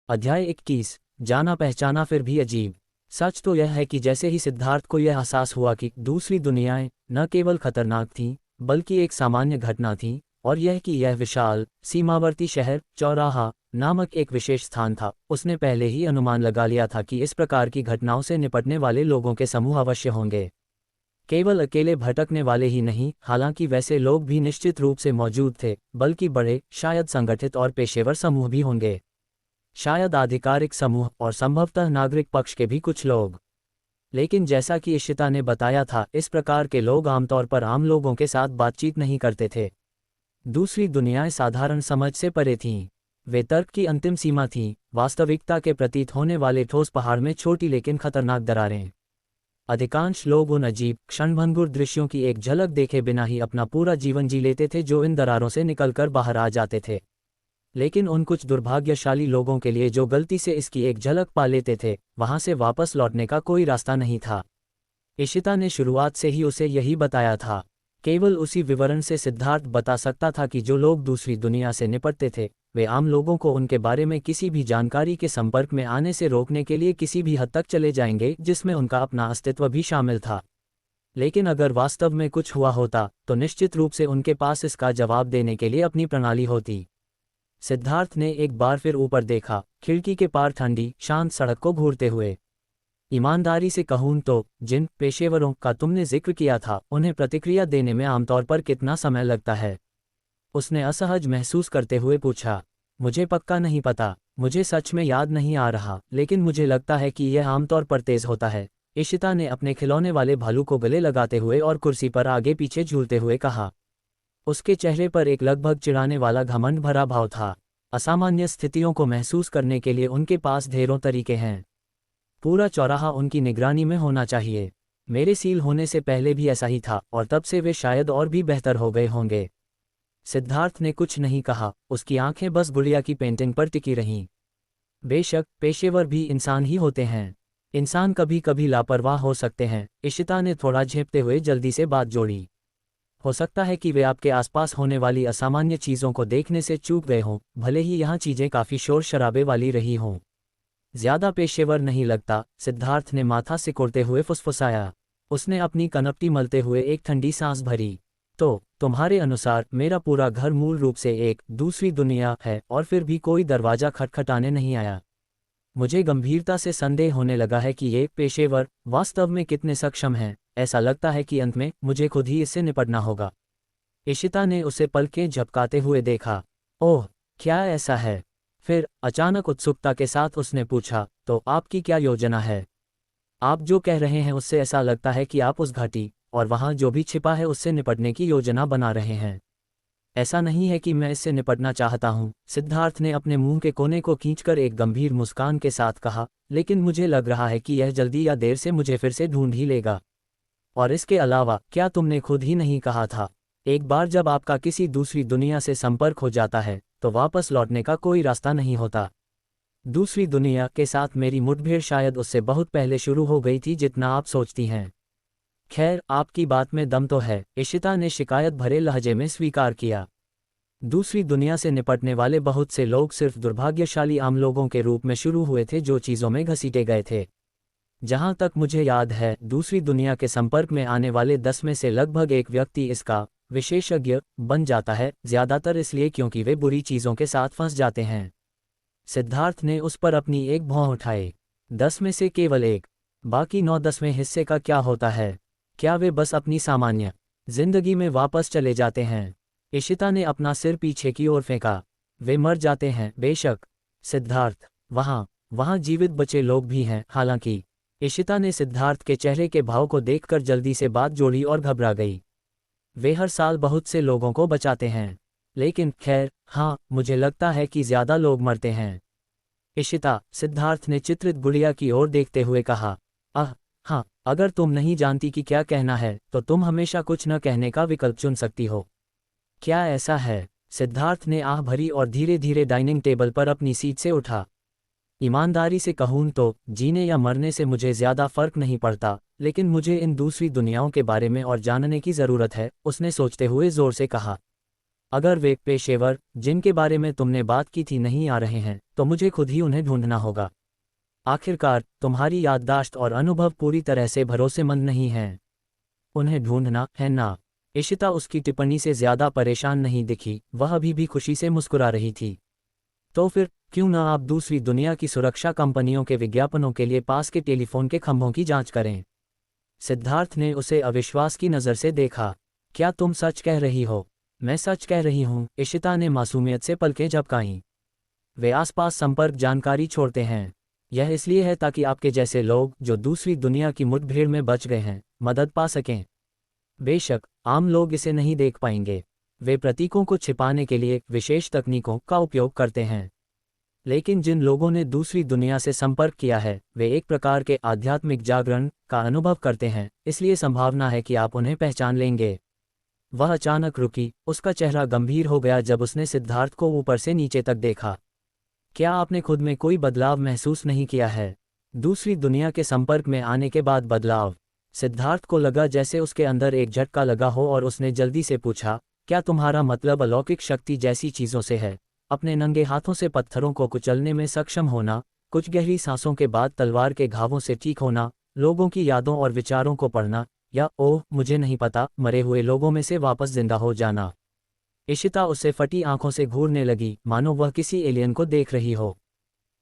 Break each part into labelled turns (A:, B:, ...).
A: अध्याय 21। जाना पहचाना फिर भी अजीब। सच तो यह है कि जैसे ही सिद्धार्थ को यह एहसास हुआ कि दूसरी दुनियाएं न केवल खतरनाक थीं बल्कि एक सामान्य घटना थी, और यह कि यह विशाल सीमावर्ती शहर चौराहा नामक एक विशेष स्थान था, उसने पहले ही अनुमान लगा लिया था कि इस प्रकार की घटनाओं से निपटने वाले लोगों के समूह अवश्य होंगे। केवल अकेले भटकने वाले ही नहीं, हालांकि वैसे लोग भी निश्चित रूप से मौजूद थे, बल्कि बड़े, शायद संगठित और पेशेवर समूह भी होंगे। शायद आधिकारिक समूह और संभवतः नागरिक पक्ष के भी कुछ लोग। लेकिन जैसा कि इशिता ने बताया था, इस प्रकार के लोग आमतौर पर आम लोगों के साथ बातचीत नहीं करते थे। दूसरी दुनियाएं साधारण समझ से परे थीं। वे तर्क की अंतिम सीमा थीं, वास्तविकता के प्रतीत होने वाले ठोस पहाड़ में छोटी लेकिन खतरनाक दरारें। अधिकांश लोग उन अजीब क्षणभंगुर दृश्यों की एक झलक देखे बिना ही अपना पूरा जीवन जी लेते थे जो इन दरारों से निकलकर बाहर आ जाते थे। लेकिन उन कुछ दुर्भाग्यशाली लोगों के लिए जो गलती से इसकी एक झलक पा लेते थे, वहां से वापस लौटने का कोई रास्ता नहीं था। इशिता ने शुरुआत से ही उसे यही बताया था। केवल उसी विवरण से सिद्धार्थ बता सकता था कि जो लोग दूसरी दुनिया से निपटते थे, वे आम लोगों को उनके बारे में किसी भी जानकारी के संपर्क में आने से रोकने के लिए किसी भी हद तक चले जाएंगे, जिसमें उनका अपना अस्तित्व भी शामिल था। लेकिन अगर वास्तव में कुछ हुआ होता, तो निश्चित रूप से उनके पास इसका जवाब देने के लिए अपनी प्रणाली होती। सिद्धार्थ ने एक बार फिर ऊपर देखा, खिड़की के पार ठंडी शांत सड़क को घूरते हुए। ईमानदारी से कहूं तो जिन पेशेवरों का तुमने जिक्र किया था, उन्हें प्रतिक्रिया देने में आमतौर पर कितना समय लगता है? उसने असहज महसूस करते हुए पूछा। मुझे पक्का नहीं पता, मुझे सच में याद नहीं आ रहा, लेकिन मुझे लगता है कि यह आमतौर पर तेज होता है। इशिता ने अपने खिलौने वाले भालू को गले लगाते हुए और कुर्सी पर आगे पीछे झूलते हुए कहा। उसके चेहरे पर एक लगभग चिढ़ाने वाला घमंड भरा भाव था। असामान्य स्थितियों को महसूस करने के लिए उनके पास ढेरों तरीके हैं। पूरा चौराहा उनकी निगरानी में होना चाहिए। मेरे सील होने से पहले भी ऐसा ही था, और तब से वे शायद और भी बेहतर हो गए होंगे। सिद्धार्थ ने कुछ नहीं कहा, उसकी आंखें बस गुड़िया की पेंटिंग पर टिकी रहीं। बेशक पेशेवर भी इंसान ही होते हैं। इंसान कभी कभी लापरवाह हो सकते हैं। इशिता ने थोड़ा झेपते हुए जल्दी से बात जोड़ी। हो सकता है कि वे आपके आसपास होने वाली असामान्य चीज़ों को देखने से चूक गए हों, भले ही यहाँ चीज़ें काफ़ी शोर शराबे वाली रही हों। ज्यादा पेशेवर नहीं लगता, सिद्धार्थ ने माथा सिकोड़ते हुए फुसफुसाया। उसने अपनी कनपटी मलते हुए एक ठंडी सांस भरी। तो तुम्हारे अनुसार मेरा पूरा घर मूल रूप से एक दूसरी दुनिया है, और फिर भी कोई दरवाजा खटखटाने नहीं आया? मुझे गंभीरता से संदेह होने लगा है कि ये पेशेवर वास्तव में कितने सक्षम हैं। ऐसा लगता है कि अंत में मुझे खुद ही इससे निपटना होगा। इशिता ने उसे पलकें झपकाते हुए देखा। ओह, क्या ऐसा है? फिर अचानक उत्सुकता के साथ उसने पूछा, तो आपकी क्या योजना है? आप जो कह रहे हैं उससे ऐसा लगता है कि आप उस घाटी और वहां जो भी छिपा है उससे निपटने की योजना बना रहे हैं। ऐसा नहीं है कि मैं इससे निपटना चाहता हूं, सिद्धार्थ ने अपने मुंह के कोने को खींचकर एक गंभीर मुस्कान के साथ कहा, लेकिन मुझे लग रहा है कि यह जल्दी या देर से मुझे फिर से ढूंढ ही लेगा। और इसके अलावा, क्या तुमने खुद ही नहीं कहा था, एक बार जब आपका किसी दूसरी दुनिया से संपर्क हो जाता है तो वापस लौटने का कोई रास्ता नहीं होता? दूसरी दुनिया के साथ मेरी मुठभेड़ शायद उससे बहुत पहले शुरू हो गई थी जितना आप सोचती हैं। खैर, आपकी बात में दम तो है, इशिता ने शिकायत भरे लहजे में स्वीकार किया। दूसरी दुनिया से निपटने वाले बहुत से लोग सिर्फ दुर्भाग्यशाली आम लोगों के रूप में शुरू हुए थे जो चीज़ों में घसीटे गए थे। जहां तक मुझे याद है, दूसरी दुनिया के संपर्क में आने वाले 10 में से लगभग एक व्यक्ति इसका विशेषज्ञ बन जाता है, ज्यादातर इसलिए क्योंकि वे बुरी चीज़ों के साथ फंस जाते हैं। सिद्धार्थ ने उस पर अपनी एक भौं उठाई। 10 में से केवल एक? बाकी 9/10वें हिस्से का क्या होता है? क्या वे बस अपनी सामान्य जिंदगी में वापस चले जाते हैं? इशिता ने अपना सिर पीछे की ओर फेंका। वे मर जाते हैं, बेशक। सिद्धार्थ, वहाँ जीवित बचे लोग भी हैं, हालांकि। इशिता ने सिद्धार्थ के चेहरे के भाव को देखकर जल्दी से बात जोड़ी और घबरा गई। वे हर साल बहुत से लोगों को बचाते हैं, लेकिन खैर, हाँ, मुझे लगता है कि ज्यादा लोग मरते हैं। इशिता, सिद्धार्थ ने चित्रित गुड़िया की ओर देखते हुए कहा। हाँ, अगर तुम नहीं जानती कि क्या कहना है तो तुम हमेशा कुछ न कहने का विकल्प चुन सकती हो। क्या ऐसा है? सिद्धार्थ ने आह भरी और धीरे धीरे डाइनिंग टेबल पर अपनी सीट से उठा। ईमानदारी से कहूं तो जीने या मरने से मुझे ज्यादा फर्क नहीं पड़ता, लेकिन मुझे इन दूसरी दुनियाओं के बारे में और जानने की जरूरत है, उसने सोचते हुए जोर से कहा। अगर वे पेशेवर जिनके बारे में तुमने बात की थी नहीं आ रहे हैं तो मुझे खुद ही उन्हें ढूंढना होगा। आखिरकार तुम्हारी याददाश्त और अनुभव पूरी तरह से भरोसेमंद नहीं हैं। उन्हें ढूंढना है ना? इशिता उसकी टिप्पणी से ज्यादा परेशान नहीं दिखी, वह अभी भी खुशी से मुस्कुरा रही थी। तो फिर क्यों ना आप दूसरी दुनिया की सुरक्षा कंपनियों के विज्ञापनों के लिए पास के टेलीफोन के खंभों की जांच करें। सिद्धार्थ ने उसे अविश्वास की नज़र से देखा। क्या तुम सच कह रही हो? मैं सच कह रही हूँ, इशिता ने मासूमियत से पलकें झपकाईं। वे आसपास संपर्क जानकारी छोड़ते हैं। यह इसलिए है ताकि आपके जैसे लोग जो दूसरी दुनिया की मुठभेड़ में बच गए हैं मदद पा सकें। बेशक आम लोग इसे नहीं देख पाएंगे। वे प्रतीकों को छिपाने के लिए विशेष तकनीकों का उपयोग करते हैं। लेकिन जिन लोगों ने दूसरी दुनिया से संपर्क किया है वे एक प्रकार के आध्यात्मिक जागरण का अनुभव करते हैं, इसलिए संभावना है कि आप उन्हें पहचान लेंगे। वह अचानक रुकी, उसका चेहरा गंभीर हो गया जब उसने सिद्धार्थ को ऊपर से नीचे तक देखा। क्या आपने खुद में कोई बदलाव महसूस नहीं किया है? दूसरी दुनिया के संपर्क में आने के बाद बदलाव? सिद्धार्थ को लगा जैसे उसके अंदर एक झटका लगा हो और उसने जल्दी से पूछा, क्या तुम्हारा मतलब अलौकिक शक्ति जैसी चीज़ों से है? अपने नंगे हाथों से पत्थरों को कुचलने में सक्षम होना, कुछ गहरी सांसों के बाद तलवार के घावों से ठीक होना, लोगों की यादों और विचारों को पढ़ना, या ओह मुझे नहीं पता, मरे हुए लोगों में से वापस जिंदा हो जाना। इशिता उससे फटी आंखों से घूरने लगी, मानो वह किसी एलियन को देख रही हो।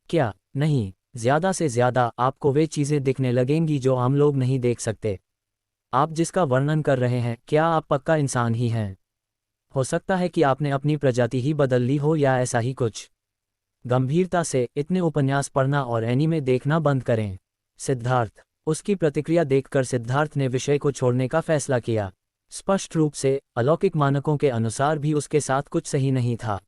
A: क्या? नहीं, ज्यादा से ज्यादा आपको वे चीजें दिखने लगेंगी जो आम लोग नहीं देख सकते। आप जिसका वर्णन कर रहे हैं, क्या आप पक्का इंसान ही हैं? हो सकता है कि आपने अपनी प्रजाति ही बदल ली हो या ऐसा ही कुछ। गंभीरता से, इतने उपन्यास पढ़ना और एनीमे देखना बंद करें। सिद्धार्थ। उसकी प्रतिक्रिया देखकर सिद्धार्थ ने विषय को छोड़ने का फैसला किया। स्पष्ट रूप से अलौकिक मानकों के अनुसार भी उसके साथ कुछ सही नहीं था।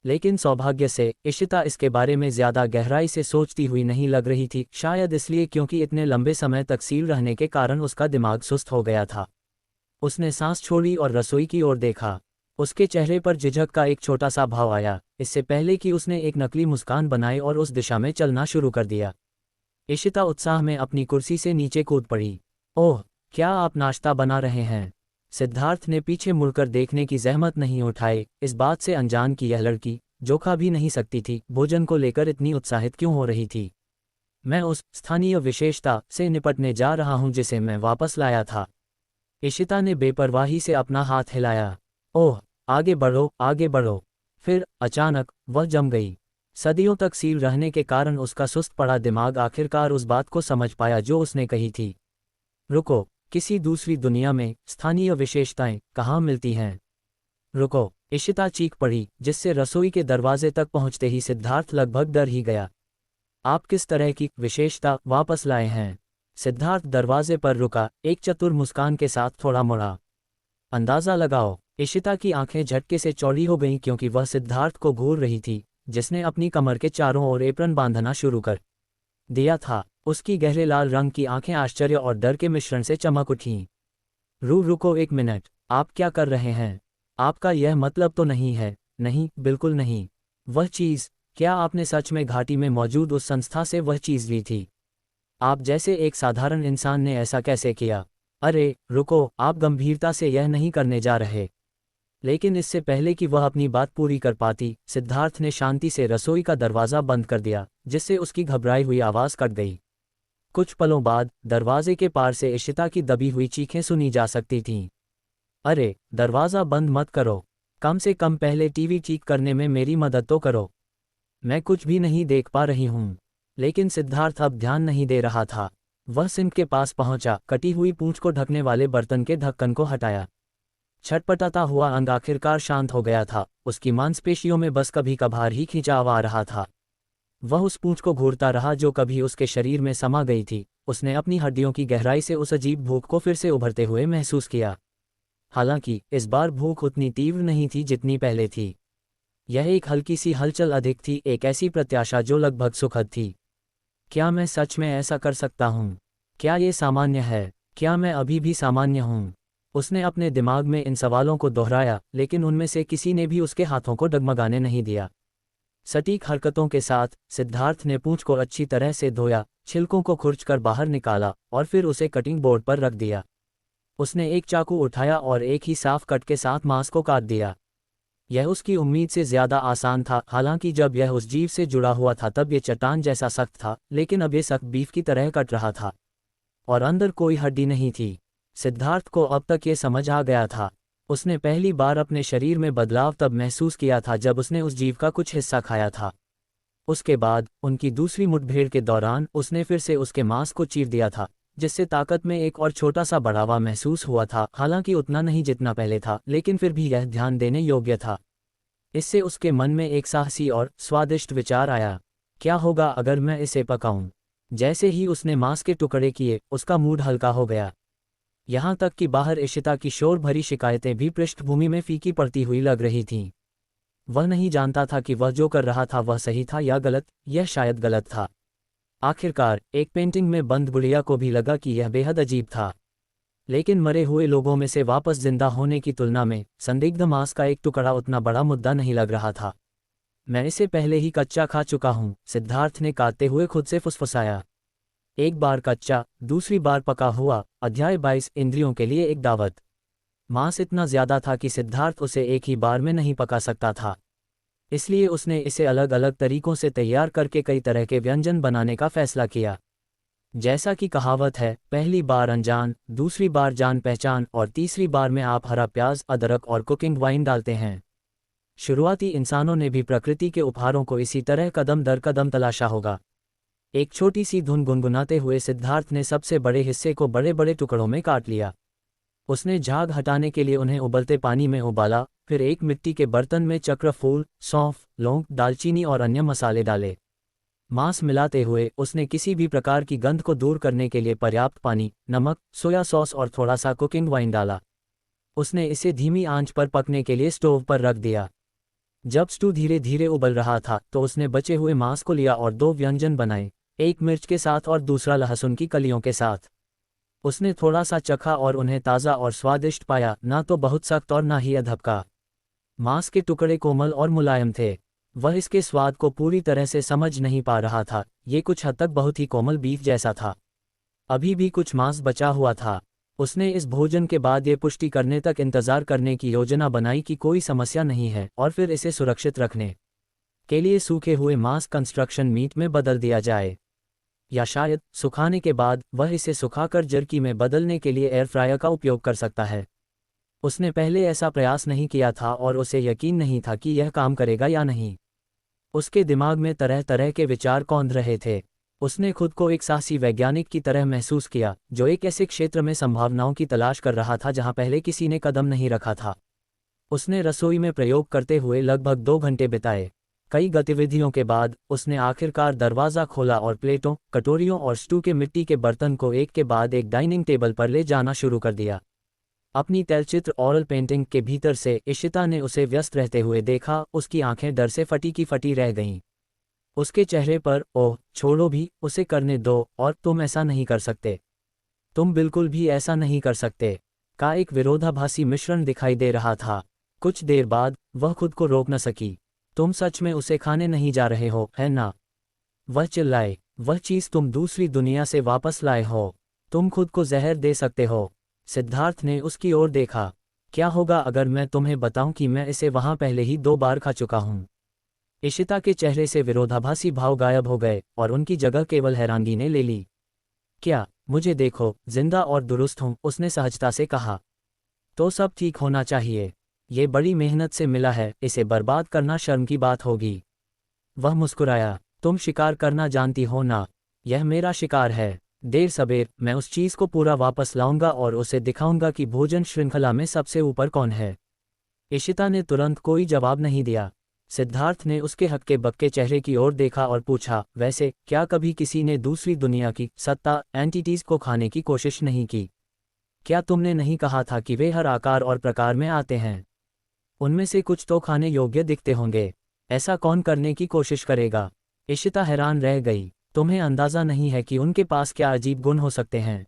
A: लेकिन सौभाग्य से इशिता इसके बारे में ज्यादा गहराई से सोचती हुई नहीं लग रही थी, शायद इसलिए क्योंकि इतने लंबे समय तक सील रहने के कारण उसका दिमाग सुस्त हो गया था। उसने सांस छोड़ी और रसोई की ओर देखा। उसके चेहरे पर झिझक का एक छोटा सा भाव आया, इससे पहले कि उसने एक नकली मुस्कान बनाई और उस दिशा में चलना शुरू कर दिया। इशिता उत्साह में अपनी कुर्सी से नीचे कूद पड़ी। ओह, क्या आप नाश्ता बना रहे हैं? सिद्धार्थ ने पीछे मुड़कर देखने की जहमत नहीं उठाई, इस बात से अनजान कि यह लड़की, जो खा भी नहीं सकती थी, भोजन को लेकर इतनी उत्साहित क्यों हो रही थी। मैं उस स्थानीय विशेषता से निपटने जा रहा हूं जिसे मैं वापस लाया था। इशिता ने बेपरवाही से अपना हाथ हिलाया। ओह, आगे बढ़ो, आगे बढ़ो। फिर अचानक वह जम गई। सदियों तक सील रहने के कारण उसका सुस्त पड़ा दिमाग आखिरकार उस बात को समझ पाया जो उसने कही थी। रुको, किसी दूसरी दुनिया में स्थानीय विशेषताएं कहाँ मिलती हैं? रुको, इशिता चीख पड़ी, जिससे रसोई के दरवाजे तक पहुंचते ही सिद्धार्थ लगभग डर ही गया। आप किस तरह की विशेषता वापस लाए हैं? सिद्धार्थ दरवाजे पर रुका, एक चतुर मुस्कान के साथ थोड़ा मुड़ा। अंदाजा लगाओ। इशिता की आंखें झटके से चौड़ी हो गईं क्योंकि वह सिद्धार्थ को घूर रही थी, जिसने अपनी कमर के चारों ओर एप्रन बांधना शुरू कर दिया था। उसकी गहरे लाल रंग की आंखें आश्चर्य और डर के मिश्रण से चमक उठीं। रुको एक मिनट, आप क्या कर रहे हैं? आपका यह मतलब तो नहीं है? नहीं, बिल्कुल नहीं। वह चीज़, क्या आपने सच में घाटी में मौजूद उस संस्था से वह चीज़ ली थी? आप जैसे एक साधारण इंसान ने ऐसा कैसे किया? अरे रुको, आप गंभीरता से यह नहीं करने जा रहे। लेकिन इससे पहले कि वह अपनी बात पूरी कर पाती, सिद्धार्थ ने शांति से रसोई का दरवाज़ा बंद कर दिया, जिससे उसकी घबराई हुई आवाज़ कट गई। कुछ पलों बाद दरवाजे के पार से इशिता की दबी हुई चीखें सुनी जा सकती थीं। अरे, दरवाज़ा बंद मत करो। कम से कम पहले टीवी ठीक करने में मेरी मदद तो करो। मैं कुछ भी नहीं देख पा रही हूँ। लेकिन सिद्धार्थ अब ध्यान नहीं दे रहा था। वह सिंक के पास पहुंचा, कटी हुई पूंछ को ढकने वाले बर्तन के ढक्कन को हटाया। छटपटाता हुआ अंग आखिरकार शांत हो गया था, उसकी मांसपेशियों में बस कभी कभार ही खिंचाव आ रहा था। वह उस पूंछ को घूरता रहा जो कभी उसके शरीर में समा गई थी। उसने अपनी हड्डियों की गहराई से उस अजीब भूख को फिर से उभरते हुए महसूस किया। हालांकि इस बार भूख उतनी तीव्र नहीं थी जितनी पहले थी। यह एक हल्की सी हलचल अधिक थी, एक ऐसी प्रत्याशा जो लगभग सुखद थी। क्या मैं सच में ऐसा कर सकता हूँ? क्या ये सामान्य है? क्या मैं अभी भी सामान्य हूँ? उसने अपने दिमाग में इन सवालों को दोहराया, लेकिन उनमें से किसी ने भी उसके हाथों को डगमगाने नहीं दिया। सटीक हरकतों के साथ सिद्धार्थ ने पूंछ को अच्छी तरह से धोया, छिलकों को खुरचकर बाहर निकाला और फिर उसे कटिंग बोर्ड पर रख दिया। उसने एक चाकू उठाया और एक ही साफ कट के साथ मांस को काट दिया। यह उसकी उम्मीद से ज़्यादा आसान था। हालांकि जब यह उस जीव से जुड़ा हुआ था तब यह चट्टान जैसा सख्त था, लेकिन अब यह सख्त बीफ की तरह कट रहा था और अंदर कोई हड्डी नहीं थी। सिद्धार्थ को अब तक ये समझ आ गया था। उसने पहली बार अपने शरीर में बदलाव तब महसूस किया था जब उसने उस जीव का कुछ हिस्सा खाया था। उसके बाद उनकी दूसरी मुठभेड़ के दौरान उसने फिर से उसके मांस को चीर दिया था, जिससे ताकत में एक और छोटा सा बढ़ावा महसूस हुआ था। हालांकि उतना नहीं जितना पहले था, लेकिन फिर भी यह ध्यान देने योग्य था। इससे उसके मन में एक साहसी और स्वादिष्ट विचार आया, क्या होगा अगर मैं इसे पकाऊं? जैसे ही उसने मांस के टुकड़े किए, उसका मूड हल्का हो गया। यहाँ तक कि बाहर इशिता की शोर भरी शिकायतें भी पृष्ठभूमि में फीकी पड़ती हुई लग रही थीं। वह नहीं जानता था कि वह जो कर रहा था वह सही था या गलत। यह शायद गलत था। आखिरकार एक पेंटिंग में बंद बुढ़िया को भी लगा कि यह बेहद अजीब था। लेकिन मरे हुए लोगों में से वापस जिंदा होने की तुलना में संदिग्ध मांस का एक टुकड़ा उतना बड़ा मुद्दा नहीं लग रहा था। मैं इसे पहले ही कच्चा खा चुका हूँ, सिद्धार्थ ने काटते हुए खुद से फुसफुसाया। एक बार कच्चा, दूसरी बार पका हुआ। अध्याय 22 इंद्रियों के लिए एक दावत। मांस इतना ज्यादा था कि सिद्धार्थ उसे एक ही बार में नहीं पका सकता था। इसलिए उसने इसे अलग अलग तरीकों से तैयार करके कई तरह के व्यंजन बनाने का फैसला किया। जैसा कि कहावत है, पहली बार अनजान, दूसरी बार जान पहचान और तीसरी बार में आप हरा प्याज, अदरक और कुकिंग वाइन डालते हैं। शुरुआती इंसानों ने भी प्रकृति के उपहारों को इसी तरह कदम दर कदम तलाशा होगा। एक छोटी सी धुन गुनगुनाते हुए सिद्धार्थ ने सबसे बड़े हिस्से को बड़े बड़े टुकड़ों में काट लिया। उसने झाग हटाने के लिए उन्हें उबलते पानी में उबाला, फिर एक मिट्टी के बर्तन में चक्रफूल, सौंफ, लौंग, दालचीनी और अन्य मसाले डाले। मांस मिलाते हुए उसने किसी भी प्रकार की गंध को दूर करने के लिए पर्याप्त पानी, नमक, सोया सॉस और थोड़ा सा कुकिंग वाइन डाला। उसने इसे धीमी आंच पर पकने के लिए स्टोव पर रख दिया। जब स्टू धीरे धीरे उबल रहा था तो उसने बचे हुए मांस को लिया और दो व्यंजन बनाए, एक मिर्च के साथ और दूसरा लहसुन की कलियों के साथ। उसने थोड़ा सा चखा और उन्हें ताज़ा और स्वादिष्ट पाया, ना तो बहुत सख्त और ना ही अधपका। मांस के टुकड़े कोमल और मुलायम थे। वह इसके स्वाद को पूरी तरह से समझ नहीं पा रहा था। ये कुछ हद तक बहुत ही कोमल बीफ जैसा था। अभी भी कुछ मांस बचा हुआ था। उसने इस भोजन के बाद ये पुष्टि करने तक इंतजार करने की योजना बनाई कि कोई समस्या नहीं है, और फिर इसे सुरक्षित रखने के लिए सूखे हुए मांस कंस्ट्रक्शन मीट में बदल दिया जाए, या शायद सुखाने के बाद वह इसे सुखाकर जर्की में बदलने के लिए एयर फ्रायर का उपयोग कर सकता है। उसने पहले ऐसा प्रयास नहीं किया था और उसे यकीन नहीं था कि यह काम करेगा या नहीं। उसके दिमाग में तरह तरह के विचार कौंध रहे थे। उसने खुद को एक साहसी वैज्ञानिक की तरह महसूस किया, जो एक ऐसे क्षेत्र में संभावनाओं की तलाश कर रहा था जहां पहले किसी ने कदम नहीं रखा था। उसने रसोई में प्रयोग करते हुए लगभग 2 घंटे बिताए। कई गतिविधियों के बाद उसने आखिरकार दरवाज़ा खोला और प्लेटों, कटोरियों और स्टू के मिट्टी के बर्तन को एक के बाद एक डाइनिंग टेबल पर ले जाना शुरू कर दिया। अपनी तैलचित्र ऑरल पेंटिंग के भीतर से इशिता ने उसे व्यस्त रहते हुए देखा। उसकी आंखें डर से फटी की फटी रह गईं। उसके चेहरे पर, ओह छोड़ो भी, उसे करने दो, और तुम ऐसा नहीं कर सकते, तुम बिल्कुल भी ऐसा नहीं कर सकते, का एक विरोधाभासी मिश्रण दिखाई दे रहा था। कुछ देर बाद वह खुद को रोक न सकी। तुम सच में उसे खाने नहीं जा रहे हो, है ना? वह चिल्लाए। वह चीज़ तुम दूसरी दुनिया से वापस लाए हो। तुम खुद को जहर दे सकते हो। सिद्धार्थ ने उसकी ओर देखा। क्या होगा अगर मैं तुम्हें बताऊं कि मैं इसे वहां पहले ही 2 बार खा चुका हूं? इशिता के चेहरे से विरोधाभासी भाव गायब हो गए और उनकी जगह केवल हैरानगी ने ले ली। क्या? मुझे देखो, जिंदा और दुरुस्त हूं, उसने सहजता से कहा। तो सब ठीक होना चाहिए। ये बड़ी मेहनत से मिला है, इसे बर्बाद करना शर्म की बात होगी। वह मुस्कुराया। तुम शिकार करना जानती हो ना? यह मेरा शिकार है। देर सबेर मैं उस चीज़ को पूरा वापस लाऊंगा और उसे दिखाऊंगा कि भोजन श्रृंखला में सबसे ऊपर कौन है। इशिता ने तुरंत कोई जवाब नहीं दिया। सिद्धार्थ ने उसके हक्के बक्के चेहरे की ओर देखा और पूछा, वैसे क्या कभी किसी ने दूसरी दुनिया की सत्ता एंटिटीज को खाने की कोशिश नहीं की? क्या तुमने नहीं कहा था कि वे हर आकार और प्रकार में आते हैं? उनमें से कुछ तो खाने योग्य दिखते होंगे। ऐसा कौन करने की कोशिश करेगा? इशिता हैरान रह गई। तुम्हें अंदाज़ा नहीं है कि उनके पास क्या अजीब गुण हो सकते हैं।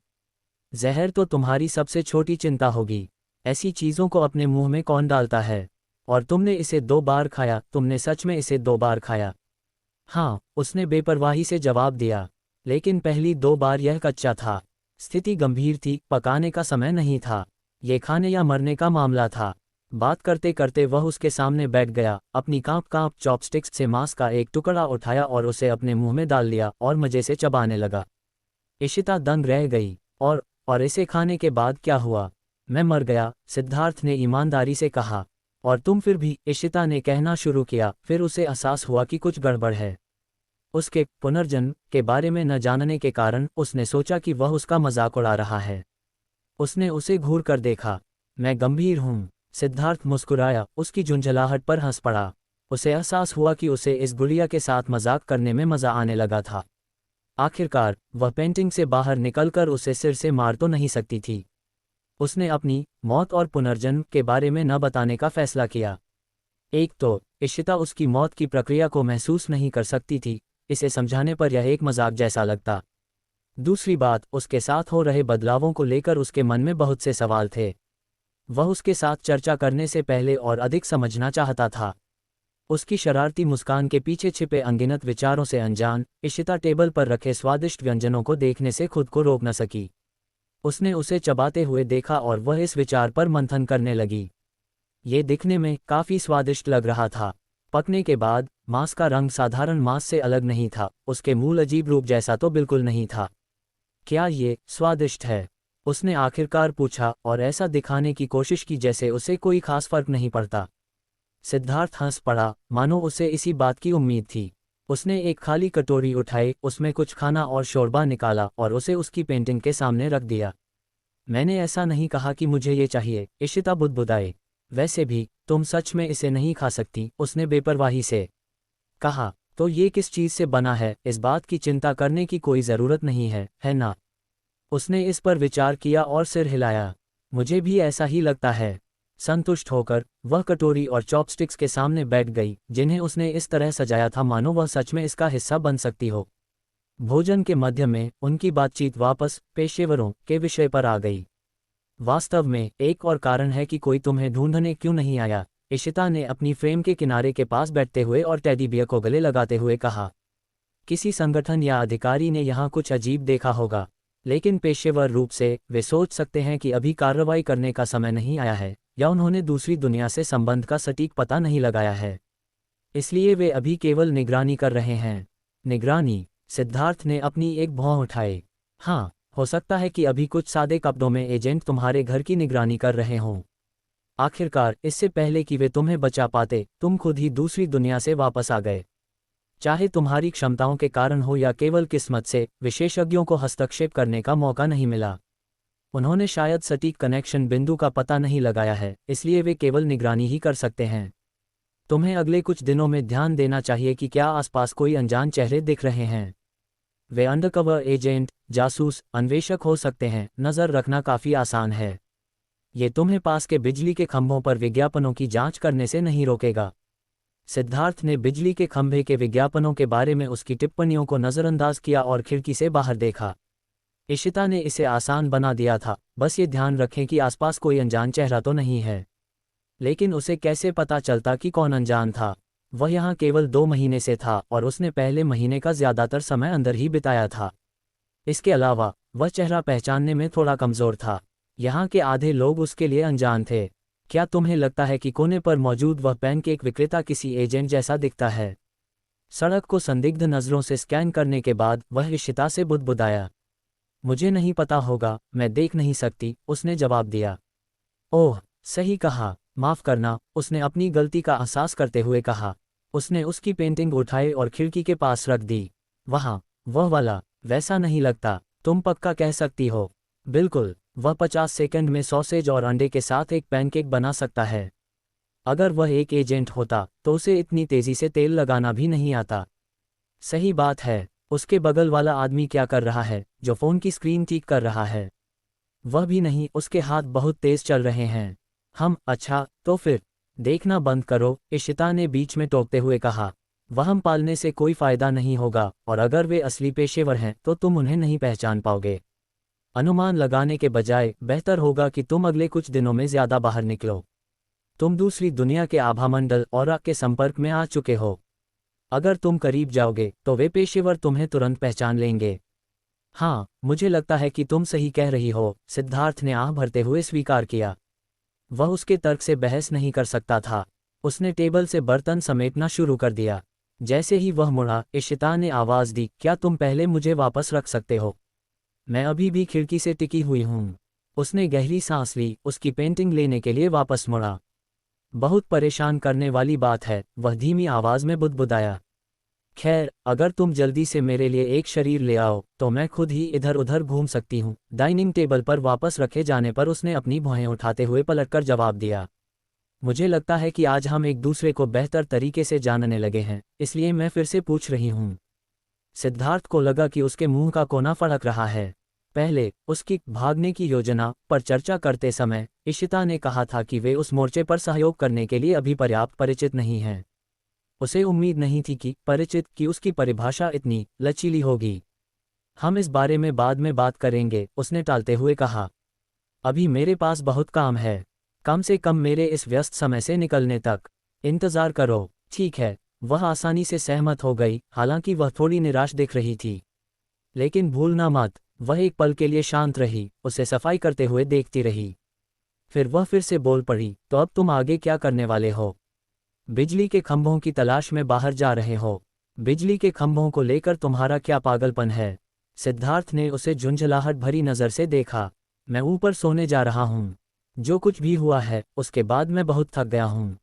A: जहर तो तुम्हारी सबसे छोटी चिंता होगी। ऐसी चीज़ों को अपने मुंह में कौन डालता है? और तुमने इसे 2 बार खाया, तुमने सच में इसे 2 बार खाया? हाँ, उसने बेपरवाही से जवाब दिया। लेकिन पहली 2 बार यह कच्चा था। स्थिति गंभीर थी, पकाने का समय नहीं था। ये खाने या मरने का मामला था। बात करते करते वह उसके सामने बैठ गया, अपनी कांप चॉपस्टिक्स से मांस का एक टुकड़ा उठाया और उसे अपने मुंह में डाल लिया और मजे से चबाने लगा। इशिता दंग रह गई। और इसे खाने के बाद क्या हुआ? मैं मर गया, सिद्धार्थ ने ईमानदारी से कहा। और तुम फिर भी, इशिता ने कहना शुरू किया। फिर उसे एहसास हुआ कि कुछ गड़बड़ है। उसके पुनर्जन्म के बारे में न जानने के कारण उसने सोचा कि वह उसका मजाक उड़ा रहा है। उसने उसे घूर कर देखा। मैं गंभीर हूँ। सिद्धार्थ मुस्कुराया, उसकी झुंझलाहट पर हंस पड़ा। उसे एहसास हुआ कि उसे इस गुड़िया के साथ मजाक करने में मजा आने लगा था। आखिरकार वह पेंटिंग से बाहर निकलकर उसे सिर से मार तो नहीं सकती थी। उसने अपनी मौत और पुनर्जन्म के बारे में न बताने का फैसला किया। एक तो इशिता उसकी मौत की प्रक्रिया को महसूस नहीं कर सकती थी, इसे समझाने पर यह एक मजाक जैसा लगता। दूसरी बात, उसके साथ हो रहे बदलावों को लेकर उसके मन में बहुत से सवाल थे। वह उसके साथ चर्चा करने से पहले और अधिक समझना चाहता था। उसकी शरारती मुस्कान के पीछे छिपे अनगिनत विचारों से अनजान, इशिता टेबल पर रखे स्वादिष्ट व्यंजनों को देखने से खुद को रोक न सकी। उसने उसे चबाते हुए देखा और वह इस विचार पर मंथन करने लगी। ये दिखने में काफी स्वादिष्ट लग रहा था। पकने के बाद मांस का रंग साधारण मांस से अलग नहीं था, उसके मूल अजीब रूप जैसा तो बिल्कुल नहीं था। क्या ये स्वादिष्ट है? उसने आखिरकार पूछा और ऐसा दिखाने की कोशिश की जैसे उसे कोई खास फर्क नहीं पड़ता। सिद्धार्थ हंस पड़ा, मानो उसे इसी बात की उम्मीद थी। उसने एक खाली कटोरी उठाई, उसमें कुछ खाना और शोरबा निकाला और उसे उसकी पेंटिंग के सामने रख दिया। मैंने ऐसा नहीं कहा कि मुझे ये चाहिए, इशिता बुदबुदाई। वैसे भी तुम सच में इसे नहीं खा सकती, उसने बेपरवाही से कहा। तो ये किस चीज़ से बना है, इस बात की चिंता करने की कोई ज़रूरत नहीं है ना? उसने इस पर विचार किया और सिर हिलाया। मुझे भी ऐसा ही लगता है। संतुष्ट होकर वह कटोरी और चॉपस्टिक्स के सामने बैठ गई, जिन्हें उसने इस तरह सजाया था मानो वह सच में इसका हिस्सा बन सकती हो। भोजन के मध्य में उनकी बातचीत वापस पेशेवरों के विषय पर आ गई। वास्तव में एक और कारण है कि कोई तुम्हें ढूंढने क्यों नहीं आया, इशिता ने अपनी फ्रेम के किनारे के पास बैठते हुए और टेडी बियर को गले लगाते हुए कहा। किसी संगठन या अधिकारी ने यहाँ कुछ अजीब देखा होगा, लेकिन पेशेवर रूप से वे सोच सकते हैं कि अभी कार्रवाई करने का समय नहीं आया है, या उन्होंने दूसरी दुनिया से संबंध का सटीक पता नहीं लगाया है। इसलिए वे अभी केवल निगरानी कर रहे हैं। निगरानी? सिद्धार्थ ने अपनी एक भौं उठाई। हाँ, हो सकता है कि अभी कुछ सादे कपड़ों में एजेंट तुम्हारे घर की निगरानी कर रहे हों। आखिरकार इससे पहले कि वे तुम्हें बचा पाते, तुम खुद ही दूसरी दुनिया से वापस आ गए। चाहे तुम्हारी क्षमताओं के कारण हो या केवल किस्मत से, विशेषज्ञों को हस्तक्षेप करने का मौका नहीं मिला। उन्होंने शायद सटीक कनेक्शन बिंदु का पता नहीं लगाया है, इसलिए वे केवल निगरानी ही कर सकते हैं। तुम्हें अगले कुछ दिनों में ध्यान देना चाहिए कि क्या आसपास कोई अनजान चेहरे दिख रहे हैं। वे अंडरकवर एजेंट, जासूस, अन्वेषक हो सकते हैं, नज़र रखना काफ़ी आसान है। ये तुम्हें पास के बिजली के खंभों पर विज्ञापनों की जांच करने से नहीं रोकेगा। सिद्धार्थ ने बिजली के खंभे के विज्ञापनों के बारे में उसकी टिप्पणियों को नज़रअंदाज किया और खिड़की से बाहर देखा। इशिता ने इसे आसान बना दिया था, बस ये ध्यान रखें कि आसपास कोई अनजान चेहरा तो नहीं है। लेकिन उसे कैसे पता चलता कि कौन अनजान था? वह यहाँ केवल 2 महीने से था और उसने पहले महीने का ज़्यादातर समय अंदर ही बिताया था। इसके अलावा वह चेहरा पहचानने में थोड़ा कमज़ोर था। यहाँ के आधे लोग उसके लिए अनजान थे। क्या तुम्हें लगता है कि कोने पर मौजूद वह पैनकेक विक्रेता किसी एजेंट जैसा दिखता है? सड़क को संदिग्ध नज़रों से स्कैन करने के बाद वह इशिता से बुदबुदाया। मुझे नहीं पता होगा, मैं देख नहीं सकती, उसने जवाब दिया। ओह, सही कहा, माफ़ करना, उसने अपनी गलती का एहसास करते हुए कहा। उसने उसकी पेंटिंग उठाई और खिड़की के पास रख दी। वहाँ, वह वाला, वैसा नहीं लगता, तुम पक्का कह सकती हो? बिल्कुल, वह 50 सेकंड में सॉसेज और अंडे के साथ एक पैनकेक बना सकता है। अगर वह एक एजेंट होता तो उसे इतनी तेज़ी से तेल लगाना भी नहीं आता। सही बात है। उसके बगल वाला आदमी क्या कर रहा है, जो फ़ोन की स्क्रीन ठीक कर रहा है? वह भी नहीं, उसके हाथ बहुत तेज़ चल रहे हैं। अच्छा, तो फिर देखना बंद करो, इशिता ने बीच में टोकते हुए कहा। वहम पालने से कोई फ़ायदा नहीं होगा, और अगर वे असली पेशेवर हैं तो तुम उन्हें नहीं पहचान पाओगे। अनुमान लगाने के बजाय बेहतर होगा कि तुम अगले कुछ दिनों में ज़्यादा बाहर निकलो। तुम दूसरी दुनिया के आभामंडल और के संपर्क में आ चुके हो। अगर तुम करीब जाओगे तो वे पेशेवर तुम्हें तुरंत पहचान लेंगे। हाँ, मुझे लगता है कि तुम सही कह रही हो, सिद्धार्थ ने आह भरते हुए स्वीकार किया। वह उसके तर्क से बहस नहीं कर सकता था। उसने टेबल से बर्तन समेटना शुरू कर दिया। जैसे ही वह मुड़ा, इशिता ने आवाज़ दी, क्या तुम पहले मुझे वापस रख सकते हो? मैं अभी भी खिड़की से टिकी हुई हूँ। उसने गहरी सांस ली, उसकी पेंटिंग लेने के लिए वापस मुड़ा। बहुत परेशान करने वाली बात है, वह धीमी आवाज़ में बुदबुदाया। खैर, अगर तुम जल्दी से मेरे लिए एक शरीर ले आओ तो मैं खुद ही इधर उधर घूम सकती हूँ। डाइनिंग टेबल पर वापस रखे जाने पर उसने अपनी भौहें उठाते हुए पलटकर जवाब दिया। मुझे लगता है कि आज हम एक दूसरे को बेहतर तरीके से जानने लगे हैं, इसलिए मैं फिर से पूछ रही हूँ। सिद्धार्थ को लगा कि उसके मुंह का कोना फड़क रहा है। पहले उसकी भागने की योजना पर चर्चा करते समय इशिता ने कहा था कि वे उस मोर्चे पर सहयोग करने के लिए अभी पर्याप्त परिचित नहीं हैं। उसे उम्मीद नहीं थी कि परिचित की उसकी परिभाषा इतनी लचीली होगी। हम इस बारे में बाद में बात करेंगे, उसने टालते हुए कहा। अभी मेरे पास बहुत काम है, कम से कम मेरे इस व्यस्त समय से निकलने तक। इंतज़ार करो। ठीक है, वह आसानी से सहमत हो गई, हालांकि वह थोड़ी निराश दिख रही थी। लेकिन भूलना मत, वह एक पल के लिए शांत रही, उसे सफाई करते हुए देखती रही। फिर वह फिर से बोल पड़ी, तो अब तुम आगे क्या करने वाले हो? बिजली के खंभों की तलाश में बाहर जा रहे हो। बिजली के खंभों को लेकर तुम्हारा क्या पागलपन है? सिद्धार्थ ने उसे झुंझलाहट भरी नज़र से देखा। मैं ऊपर सोने जा रहा हूँ। जो कुछ भी हुआ है उसके बाद मैं बहुत थक गया हूँ।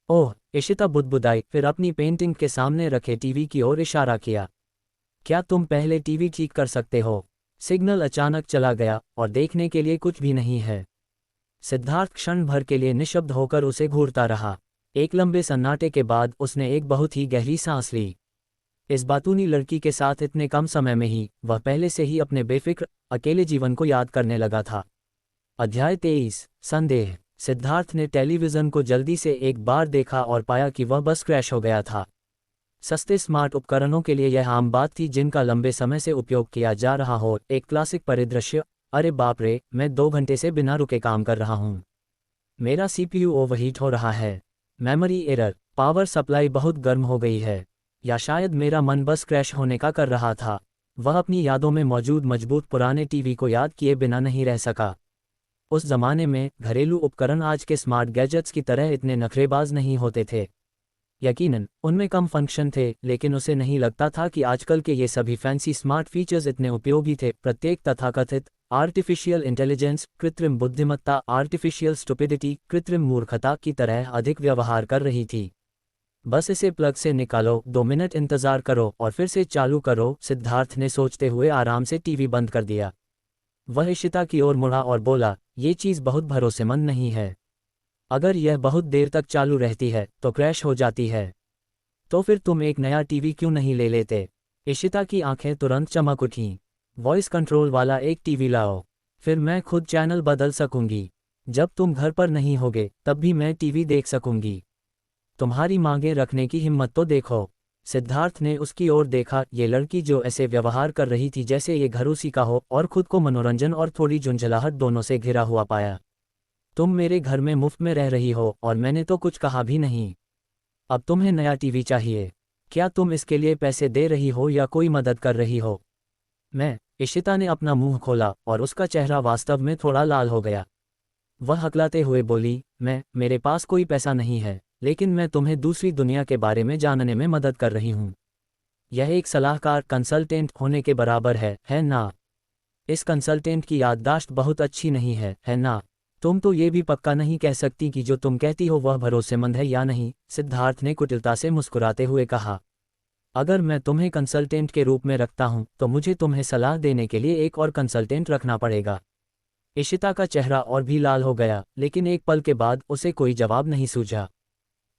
A: ओह, इशिता बुदबुदाई, फिर अपनी पेंटिंग के सामने रखे टीवी की ओर इशारा किया। क्या तुम पहले टीवी ठीक कर सकते हो? सिग्नल अचानक चला गया और देखने के लिए कुछ भी नहीं है। सिद्धार्थ क्षण भर के लिए निशब्द होकर उसे घूरता रहा। एक लंबे सन्नाटे के बाद उसने एक बहुत ही गहरी सांस ली। इस बातूनी लड़की के साथ इतने कम समय में ही वह पहले से ही अपने बेफिक्र अकेले जीवन को याद करने लगा था। अध्याय 23, संदेह। सिद्धार्थ ने टेलीविज़न को जल्दी से एक बार देखा और पाया कि वह बस क्रैश हो गया था। सस्ते स्मार्ट उपकरणों के लिए यह आम बात थी जिनका लंबे समय से उपयोग किया जा रहा हो। एक क्लासिक परिदृश्य, अरे बाप रे, मैं 2 घंटे से बिना रुके काम कर रहा हूँ। मेरा CPU ओवरहीट हो रहा है। मेमोरी एरर, पावर सप्लाई बहुत गर्म हो गई है। या शायद मेरा मन बस क्रैश होने का कर रहा था। वह अपनी यादों में मौजूद मजबूत पुराने टीवी को याद किए बिना नहीं रह सका। उस जमाने में घरेलू उपकरण आज के स्मार्ट गैजेट्स की तरह इतने नखरेबाज नहीं होते थे। यकीनन उनमें कम फंक्शन थे, लेकिन उसे नहीं लगता था कि आजकल के ये सभी फैंसी स्मार्ट फीचर्स इतने उपयोगी थे। प्रत्येक तथाकथित आर्टिफिशियल इंटेलिजेंस, कृत्रिम बुद्धिमत्ता, आर्टिफिशियल स्टुपिडिटी, कृत्रिम मूर्खता की तरह अधिक व्यवहार कर रही थी। बस इसे प्लग से निकालो, 2 मिनट इंतजार करो और फिर से चालू करो। सिद्धार्थ ने सोचते हुए आराम से टीवी बंद कर दिया। वह इशिता की ओर मुड़ा और बोला, ये चीज़ बहुत भरोसेमंद नहीं है। अगर यह बहुत देर तक चालू रहती है तो क्रैश हो जाती है। तो फिर तुम एक नया टीवी क्यों नहीं ले लेते? इशिता की आंखें तुरंत चमक उठीं। वॉइस कंट्रोल वाला एक टीवी लाओ, फिर मैं खुद चैनल बदल सकूंगी। जब तुम घर पर नहीं होगे तब भी मैं टीवी देख सकूंगी। तुम्हारी मांगें रखने की हिम्मत तो देखो। सिद्धार्थ ने उसकी ओर देखा। ये लड़की जो ऐसे व्यवहार कर रही थी जैसे ये घर उसी का हो, और खुद को मनोरंजन और थोड़ी झुंझलाहट दोनों से घिरा हुआ पाया। तुम मेरे घर में मुफ्त में रह रही हो और मैंने तो कुछ कहा भी नहीं। अब तुम्हें नया टीवी चाहिए। क्या तुम इसके लिए पैसे दे रही हो या कोई मदद कर रही हो? मैं। इशिता ने अपना मुंह खोला और उसका चेहरा वास्तव में थोड़ा लाल हो गया। वह हकलाते हुए बोली, मेरे पास कोई पैसा नहीं है, लेकिन मैं तुम्हें दूसरी दुनिया के बारे में जानने में मदद कर रही हूँ। यह एक सलाहकार कंसल्टेंट होने के बराबर है ना? इस कंसल्टेंट की याददाश्त बहुत अच्छी नहीं है ना? तुम तो ये भी पक्का नहीं कह सकती कि जो तुम कहती हो वह भरोसेमंद है या नहीं, सिद्धार्थ ने कुटिलता से मुस्कुराते हुए कहा। अगर मैं तुम्हें कंसल्टेंट के रूप में रखता हूं तो मुझे तुम्हें सलाह देने के लिए एक और कंसल्टेंट रखना पड़ेगा। इशिता का चेहरा और भी लाल हो गया, लेकिन एक पल के बाद उसे कोई जवाब नहीं सूझा।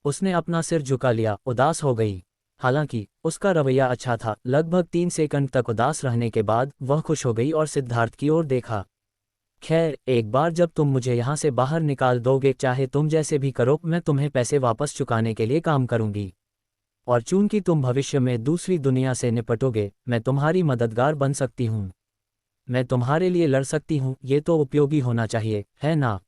A: उसने अपना सिर झुका लिया, उदास हो गई। हालांकि उसका रवैया अच्छा था। लगभग 3 सेकंड तक उदास रहने के बाद वह खुश हो गई और सिद्धार्थ की ओर देखा। खैर, एक बार जब तुम मुझे यहाँ से बाहर निकाल दोगे, चाहे तुम जैसे भी करो, मैं तुम्हें पैसे वापस चुकाने के लिए काम करूंगी। और चूंकि तुम भविष्य में दूसरी दुनिया से निपटोगे, मैं तुम्हारी मददगार बन सकती हूँ। मैं तुम्हारे लिए लड़ सकती हूँ। ये तो उपयोगी होना चाहिए, है ना?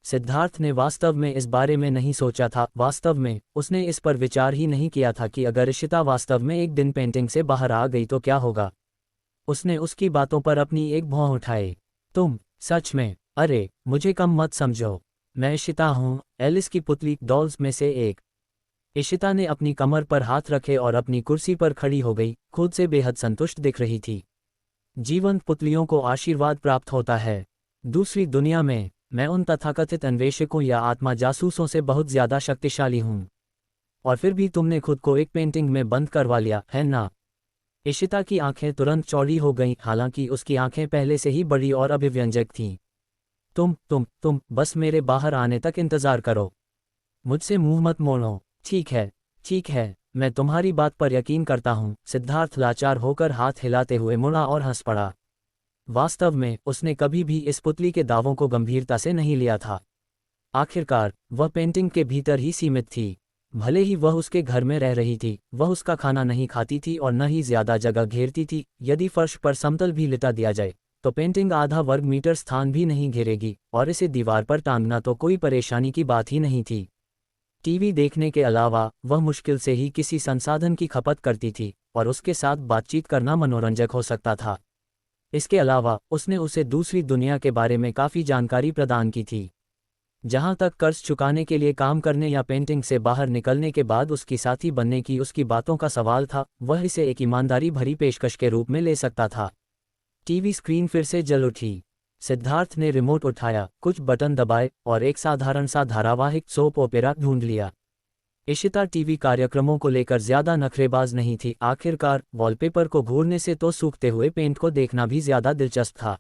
A: सिद्धार्थ ने वास्तव में इस बारे में नहीं सोचा था। वास्तव में उसने इस पर विचार ही नहीं किया था कि अगर इशिता वास्तव में एक दिन पेंटिंग से बाहर आ गई तो क्या होगा। उसने उसकी बातों पर अपनी एक भौं उठाई। तुम सच में? अरे, मुझे कम मत समझो। मैं इशिता हूँ, एलिस की पुतली डॉल्स में से एक। इशिता ने अपनी कमर पर हाथ रखे और अपनी कुर्सी पर खड़ी हो गई, खुद से बेहद संतुष्ट दिख रही थी। जीवंत पुतलियों को आशीर्वाद प्राप्त होता है। दूसरी दुनिया में मैं उन तथाकथित अन्वेषकों या आत्मा जासूसों से बहुत ज्यादा शक्तिशाली हूँ। और फिर भी तुमने खुद को एक पेंटिंग में बंद करवा लिया, है ना? इशिता की आंखें तुरंत चौड़ी हो गईं, हालांकि उसकी आंखें पहले से ही बड़ी और अभिव्यंजक थीं। तुम बस मेरे बाहर आने तक इंतजार करो। मुझसे मुंह मत मोड़ो। ठीक है, मैं तुम्हारी बात पर यकीन करता हूँ। सिद्धार्थ लाचार होकर हाथ हिलाते हुए मुड़ा और हंस पड़ा। वास्तव में उसने कभी भी इस पुतली के दावों को गंभीरता से नहीं लिया था। आखिरकार वह पेंटिंग के भीतर ही सीमित थी। भले ही वह उसके घर में रह रही थी, वह उसका खाना नहीं खाती थी और न ही ज्यादा जगह घेरती थी। यदि फर्श पर समतल भी लिटा दिया जाए तो पेंटिंग आधा वर्ग मीटर स्थान भी नहीं घेरेगी, और इसे दीवार पर टांगना तो कोई परेशानी की बात ही नहीं थी। टीवी देखने के अलावा वह मुश्किल से ही किसी संसाधन की खपत करती थी, और उसके साथ बातचीत करना मनोरंजक हो सकता था। इसके अलावा उसने उसे दूसरी दुनिया के बारे में काफ़ी जानकारी प्रदान की थी। जहां तक कर्ज चुकाने के लिए काम करने या पेंटिंग से बाहर निकलने के बाद उसकी साथी बनने की उसकी बातों का सवाल था, वह इसे एक ईमानदारी भरी पेशकश के रूप में ले सकता था। टीवी स्क्रीन फिर से जल उठी। सिद्धार्थ ने रिमोट उठाया, कुछ बटन दबाए और एक साधारण सा धारावाहिक सोप ओपेरा ढूंढ लिया। इशिता टीवी कार्यक्रमों को लेकर ज्यादा नखरेबाज नहीं थी। आखिरकार वॉलपेपर को घूरने से तो सूखते हुए पेंट को देखना भी ज्यादा दिलचस्प था।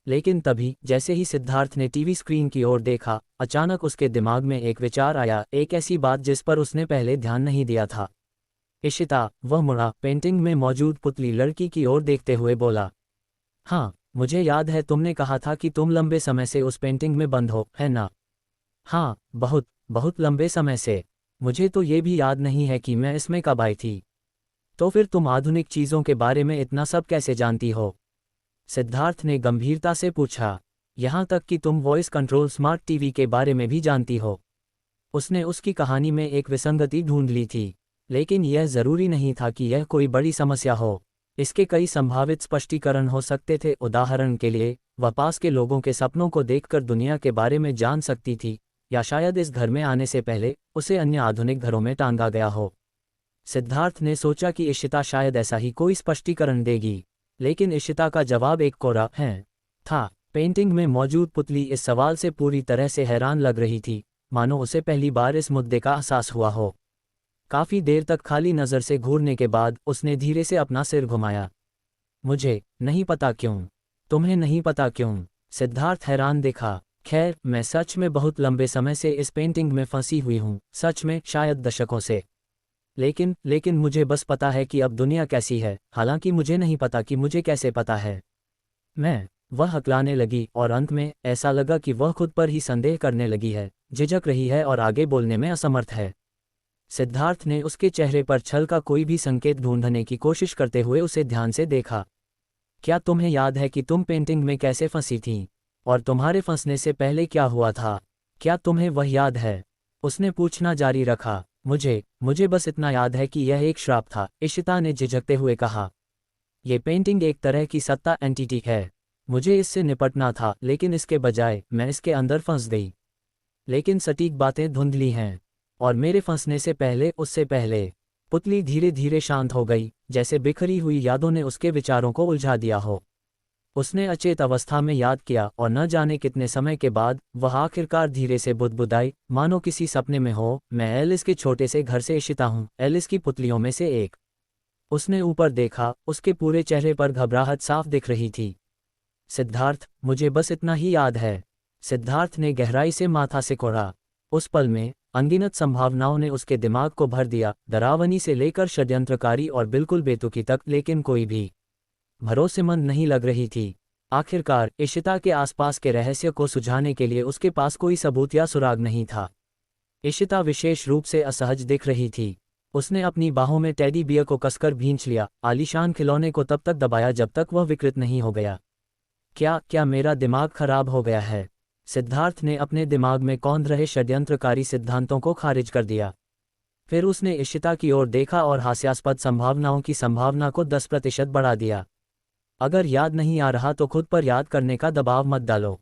A: लेकिन तभी जैसे ही सिद्धार्थ ने टीवी स्क्रीन की ओर देखा, अचानक उसके दिमाग में एक विचार आया, एक ऐसी बात जिस पर उसने पहले ध्यान नहीं दिया था। इशिता, वह मुड़ा, पेंटिंग में मौजूद पुतली लड़की की ओर देखते हुए बोला। हाँ, मुझे याद है तुमने कहा था कि तुम लंबे समय से उस पेंटिंग में बंद हो, है ना? हाँ, बहुत लंबे समय से। मुझे तो ये भी याद नहीं है कि मैं इसमें कब आई थी। तो फिर तुम आधुनिक चीज़ों के बारे में इतना सब कैसे जानती हो? सिद्धार्थ ने गंभीरता से पूछा। यहाँ तक कि तुम वॉइस कंट्रोल स्मार्ट टीवी के बारे में भी जानती हो। उसने उसकी कहानी में एक विसंगति ढूंढ ली थी, लेकिन यह जरूरी नहीं था कि यह कोई बड़ी समस्या हो। इसके कई संभावित स्पष्टीकरण हो सकते थे। उदाहरण के लिए, वह पास के लोगों के सपनों को देखकर दुनिया के बारे में जान सकती थी, या शायद इस घर में आने से पहले उसे अन्य आधुनिक घरों में टांगा गया हो। सिद्धार्थ ने सोचा कि इशिता शायद ऐसा ही कोई स्पष्टीकरण देगी, लेकिन इशिता का जवाब एक कोरा है था। पेंटिंग में मौजूद पुतली इस सवाल से पूरी तरह से हैरान लग रही थी, मानो उसे पहली बार इस मुद्दे का एहसास हुआ हो। काफी देर तक खाली नजर से घूरने के बाद उसने धीरे से अपना सिर घुमाया। मुझे नहीं पता क्यों। तुम्हें नहीं पता क्यों? सिद्धार्थ हैरान दिखा। खैर, मैं सच में बहुत लंबे समय से इस पेंटिंग में फंसी हुई हूँ, सच में शायद दशकों से। लेकिन मुझे बस पता है कि अब दुनिया कैसी है, हालांकि मुझे नहीं पता कि मुझे कैसे पता है। वह हकलाने लगी और अंत में ऐसा लगा कि वह खुद पर ही संदेह करने लगी है, झिझक रही है और आगे बोलने में असमर्थ है। सिद्धार्थ ने उसके चेहरे पर छल का कोई भी संकेत ढूंढने की कोशिश करते हुए उसे ध्यान से देखा। क्या तुम्हें याद है कि तुम पेंटिंग में कैसे फंसी थीं? और तुम्हारे फंसने से पहले क्या हुआ था? क्या तुम्हें वह याद है? उसने पूछना जारी रखा। मुझे बस इतना याद है कि यह एक श्राप था, इशिता ने झिझकते हुए कहा। ये पेंटिंग एक तरह की सत्ता एंटिटी है। मुझे इससे निपटना था, लेकिन इसके बजाय मैं इसके अंदर फंस गई। लेकिन सटीक बातें धुंधली हैं। और मेरे फंसने से पहले, उससे पहले। पुतली धीरे धीरे शांत हो गई, जैसे बिखरी हुई यादों ने उसके विचारों को उलझा दिया हो। उसने अचेत अवस्था में याद किया, और न जाने कितने समय के बाद वह आखिरकार धीरे से बुदबुदाई, मानो किसी सपने में हो। मैं एलिस के छोटे से घर से इशिता हूँ, एलिस की पुतलियों में से एक। उसने ऊपर देखा, उसके पूरे चेहरे पर घबराहट साफ दिख रही थी। सिद्धार्थ, मुझे बस इतना ही याद है। सिद्धार्थ ने गहराई से माथा सिकोड़ा। उस पल में अनगिनत संभावनाओं ने उसके दिमाग को भर दिया, डरावनी से लेकर षड्यंत्रकारी और बिल्कुल बेतुकी तक, लेकिन कोई भी भरोसेमंद नहीं लग रही थी। आखिरकार इशिता के आसपास के रहस्य को सुझाने के लिए उसके पास कोई सबूत या सुराग नहीं था। इशिता विशेष रूप से असहज दिख रही थी। उसने अपनी बाहों में टेडी बियर को कसकर भींच लिया, आलीशान खिलौने को तब तक दबाया जब तक वह विकृत नहीं हो गया। क्या मेरा दिमाग खराब हो गया है? सिद्धार्थ ने अपने दिमाग में कौंध रहे षड्यंत्रकारी सिद्धांतों को खारिज कर दिया। फिर उसने इशिता की ओर देखा और हास्यास्पद संभावनाओं की संभावना को 10% बढ़ा दिया। अगर याद नहीं आ रहा तो खुद पर याद करने का दबाव मत डालो।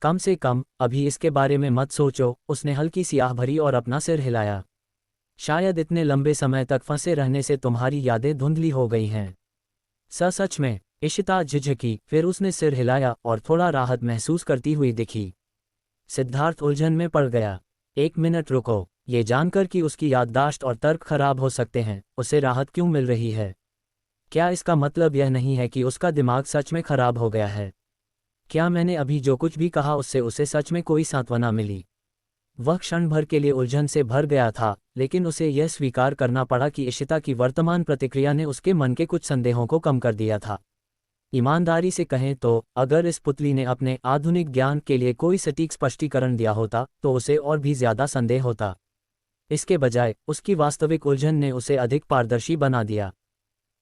A: कम से कम अभी इसके बारे में मत सोचो। उसने हल्की सी आह भरी और अपना सिर हिलाया। शायद इतने लंबे समय तक फंसे रहने से तुम्हारी यादें धुंधली हो गई हैं। सच में? इशिता झिझकी, फिर उसने सिर हिलाया और थोड़ा राहत महसूस करती हुई दिखी। सिद्धार्थ उलझन में पड़ गया। 1 मिनट रुको। ये जानकर कि उसकी याददाश्त और तर्क खराब हो सकते हैं, उसे राहत क्यों मिल रही है? क्या इसका मतलब यह नहीं है कि उसका दिमाग सच में खराब हो गया है? क्या मैंने अभी जो कुछ भी कहा उससे उसे सच में कोई सांत्वना मिली? वह क्षण भर के लिए उलझन से भर गया था, लेकिन उसे यह स्वीकार करना पड़ा कि इशिता की वर्तमान प्रतिक्रिया ने उसके मन के कुछ संदेहों को कम कर दिया था। ईमानदारी से कहें तो, अगर इस पुतली ने अपने आधुनिक ज्ञान के लिए कोई सटीक स्पष्टीकरण दिया होता तो उसे और भी ज्यादा संदेह होता। इसके बजाय उसकी वास्तविक उलझन ने उसे अधिक पारदर्शी बना दिया।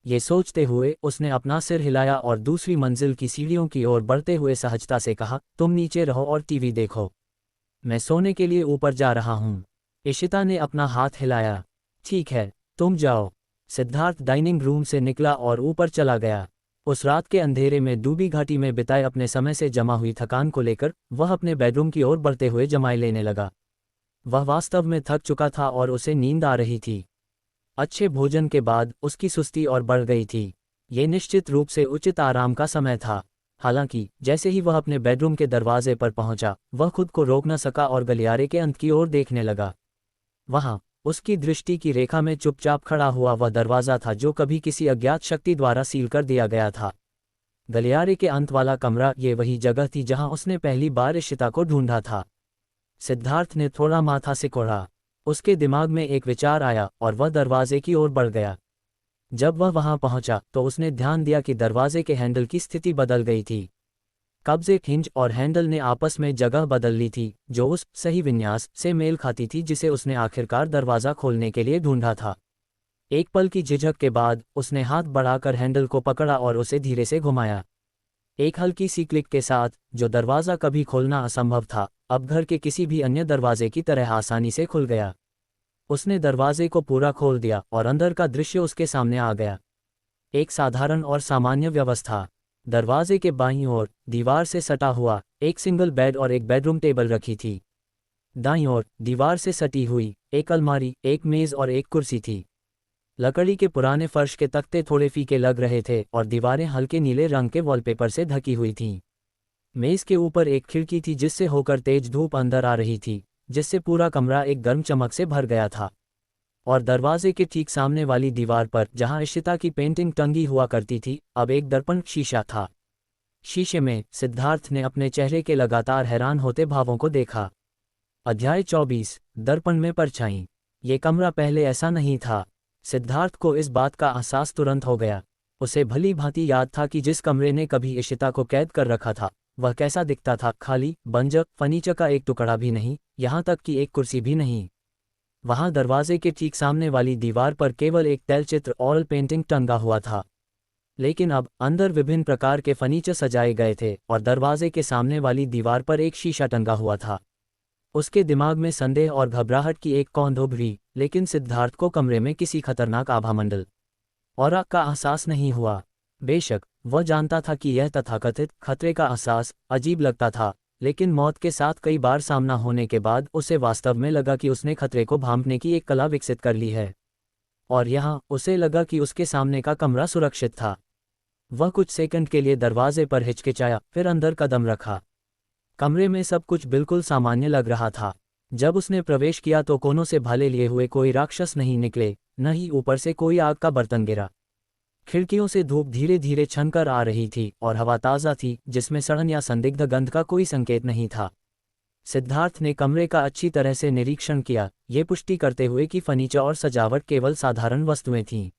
A: ये सोचते हुए उसने अपना सिर हिलाया और दूसरी मंजिल की सीढ़ियों की ओर बढ़ते हुए सहजता से कहा, तुम नीचे रहो और टीवी देखो। मैं सोने के लिए ऊपर जा रहा हूँ। इशिता ने अपना हाथ हिलाया। ठीक है, तुम जाओ। सिद्धार्थ डाइनिंग रूम से निकला और ऊपर चला गया। उस रात के अंधेरे में डूबी घाटी में बिताए अपने समय से जमा हुई थकान को लेकर वह अपने बेडरूम की ओर बढ़ते हुए जमाए लेने लगा। वह वास्तव में थक चुका था और उसे नींद आ रही थी। अच्छे भोजन के बाद उसकी सुस्ती और बढ़ गई थी। ये निश्चित रूप से उचित आराम का समय था। हालांकि जैसे ही वह अपने बेडरूम के दरवाजे पर पहुंचा, वह खुद को रोक न सका और गलियारे के अंत की ओर देखने लगा। वहां उसकी दृष्टि की रेखा में चुपचाप खड़ा हुआ वह दरवाजा था जो कभी किसी अज्ञात शक्ति द्वारा सील कर दिया गया था। गलियारे के अंत वाला कमरा, ये वही जगह थी जहां उसने पहली बार इशिता को ढूंढा था। सिद्धार्थ ने थोड़ा माथा सिकोड़ा। उसके दिमाग में एक विचार आया और वह दरवाजे की ओर बढ़ गया। जब वह वहां पहुंचा तो उसने ध्यान दिया कि दरवाजे के हैंडल की स्थिति बदल गई थी। कब्जे, हिंज और हैंडल ने आपस में जगह बदल ली थी, जो उस सही विन्यास से मेल खाती थी जिसे उसने आखिरकार दरवाज़ा खोलने के लिए ढूंढा था। एक पल की झिझक के बाद उसने हाथ बढ़ाकर हैंडल को पकड़ा और उसे धीरे से घुमाया। एक हल्की सी क्लिक के साथ, जो दरवाज़ा कभी खोलना असंभव था, अब घर के किसी भी अन्य दरवाजे की तरह आसानी से खुल गया। उसने दरवाजे को पूरा खोल दिया और अंदर का दृश्य उसके सामने आ गया। एक साधारण और सामान्य व्यवस्था। दरवाजे के बाईं ओर दीवार से सटा हुआ एक सिंगल बेड और एक बेडरूम टेबल रखी थी। दाईं ओर दीवार से सटी हुई एक अलमारी, एक मेज और एक कुर्सी थी। लकड़ी के पुराने फर्श के तख्ते थोड़े फीके लग रहे थे और दीवारें हल्के नीले रंग के वॉलपेपर से ढकी हुई थीं। मेज के ऊपर एक खिड़की थी जिससे होकर तेज धूप अंदर आ रही थी, जिससे पूरा कमरा एक गर्म चमक से भर गया था। और दरवाजे के ठीक सामने वाली दीवार पर, जहां इशिता की पेंटिंग टंगी हुआ करती थी, अब एक दर्पण शीशा था। शीशे में सिद्धार्थ ने अपने चेहरे के लगातार हैरान होते भावों को देखा। अध्याय 24, दर्पण में परछाई। ये कमरा पहले ऐसा नहीं था। सिद्धार्थ को इस बात का एहसास तुरंत हो गया। उसे भली भांति याद था कि जिस कमरे ने कभी इशिता को कैद कर रखा था, वह कैसा दिखता था। खाली, बंजर, फर्नीचर का एक टुकड़ा भी नहीं, यहाँ तक कि एक कुर्सी भी नहीं। वहां दरवाजे के ठीक सामने वाली दीवार पर केवल एक तैलचित्र ऑयल पेंटिंग टंगा हुआ था। लेकिन अब अंदर विभिन्न प्रकार के फर्नीचर सजाए गए थे और दरवाजे के सामने वाली दीवार पर एक शीशा टंगा हुआ था। उसके दिमाग में संदेह और घबराहट की एक कौंध उभरी, लेकिन सिद्धार्थ को कमरे में किसी खतरनाक आभामंडल और आग का एहसास नहीं हुआ। बेशक वह जानता था कि यह तथाकथित खतरे का एहसास अजीब लगता था, लेकिन मौत के साथ कई बार सामना होने के बाद उसे वास्तव में लगा कि उसने खतरे को भांपने की एक कला विकसित कर ली है। और यहाँ उसे लगा कि उसके सामने का कमरा सुरक्षित था। वह कुछ सेकंड के लिए दरवाजे पर हिचकिचाया, फिर अंदर कदम रखा। कमरे में सब कुछ बिल्कुल सामान्य लग रहा था। जब उसने प्रवेश किया तो कोनों से भाले लिए हुए कोई राक्षस नहीं निकले, न ही ऊपर से कोई आग का बर्तन गिरा। खिड़कियों से धूप धीरे धीरे छनकर आ रही थी और हवा ताज़ा थी, जिसमें सड़न या संदिग्ध गंध का कोई संकेत नहीं था। सिद्धार्थ ने कमरे का अच्छी तरह से निरीक्षण किया, ये पुष्टि करते हुए कि फर्नीचर और सजावट केवल साधारण वस्तुएं थीं।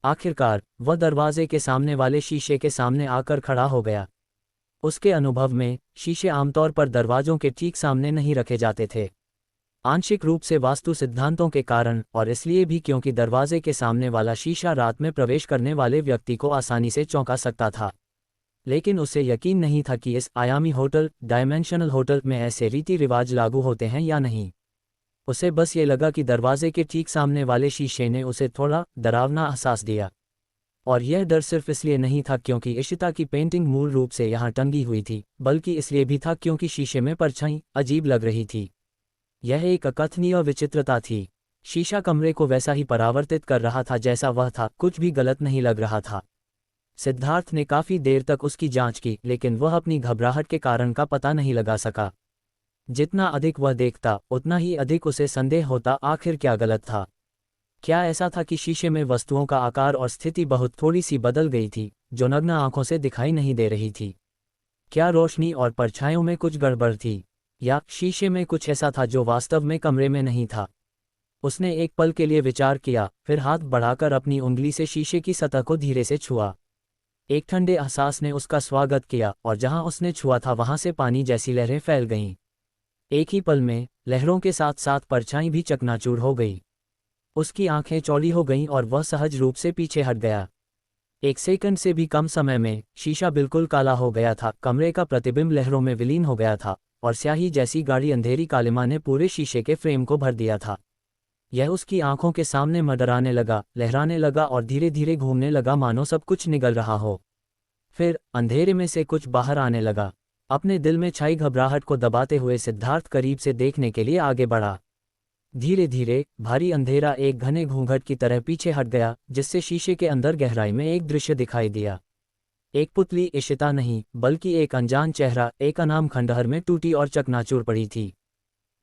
A: आखिरकार वह दरवाजे के सामने वाले शीशे के सामने आकर खड़ा हो गया। उसके अनुभव में शीशे आमतौर पर दरवाजों के ठीक सामने नहीं रखे जाते थे, आंशिक रूप से वास्तु सिद्धांतों के कारण, और इसलिए भी क्योंकि दरवाजे के सामने वाला शीशा रात में प्रवेश करने वाले व्यक्ति को आसानी से चौंका सकता था। लेकिन उसे यकीन नहीं था कि इस आयामी होटल, डायमेंशनल होटल में ऐसे रीति रिवाज लागू होते हैं या नहीं। उसे बस ये लगा कि दरवाजे के ठीक सामने वाले शीशे ने उसे थोड़ा डरावना एहसास दिया। और यह डर सिर्फ इसलिए नहीं था क्योंकि इशिता की पेंटिंग मूल रूप से यहाँ टंगी हुई थी, बल्कि इसलिए भी था क्योंकि शीशे में परछाई अजीब लग रही थी। यह एक अकथनीय विचित्रता थी। शीशा कमरे को वैसा ही परावर्तित कर रहा था जैसा वह था, कुछ भी गलत नहीं लग रहा था। सिद्धार्थ ने काफी देर तक उसकी जांच की, लेकिन वह अपनी घबराहट के कारण का पता नहीं लगा सका। जितना अधिक वह देखता, उतना ही अधिक उसे संदेह होता, आखिर क्या गलत था। क्या ऐसा था कि शीशे में वस्तुओं का आकार और स्थिति बहुत थोड़ी सी बदल गई थी, जो नग्न आंखों से दिखाई नहीं दे रही थी? क्या रोशनी और परछाइयों में कुछ गड़बड़ थी, या शीशे में कुछ ऐसा था जो वास्तव में कमरे में नहीं था? उसने एक पल के लिए विचार किया, फिर हाथ बढ़ाकर अपनी उंगली से शीशे की सतह को धीरे से छुआ। एक ठंडे एहसास ने उसका स्वागत किया, और जहां उसने छुआ था वहां से पानी जैसी लहरें फैल गईं। एक ही पल में लहरों के साथ साथ परछाई भी चकनाचूर हो गई। उसकी आंखें चौड़ी हो गईं और वह सहज रूप से पीछे हट गया। एक सेकंड से भी कम समय में शीशा बिल्कुल काला हो गया था, कमरे का प्रतिबिंब लहरों में विलीन हो गया था, और स्याही जैसी गाढ़ी अंधेरी कालिमा ने पूरे शीशे के फ्रेम को भर दिया था। यह उसकी आंखों के सामने मंडराने लगा, लहराने लगा और धीरे धीरे घूमने लगा, मानो सब कुछ निगल रहा हो। फिर अंधेरे में से कुछ बाहर आने लगा। अपने दिल में छाई घबराहट को दबाते हुए सिद्धार्थ करीब से देखने के लिए आगे बढ़ा। धीरे धीरे भारी अंधेरा एक घने घूंघट की तरह पीछे हट गया, जिससे शीशे के अंदर गहराई में एक दृश्य दिखाई दिया। एक पुतली इशिता नहीं, बल्कि एक अनजान चेहरा एक अनाम खंडहर में टूटी और चकनाचूर पड़ी थी।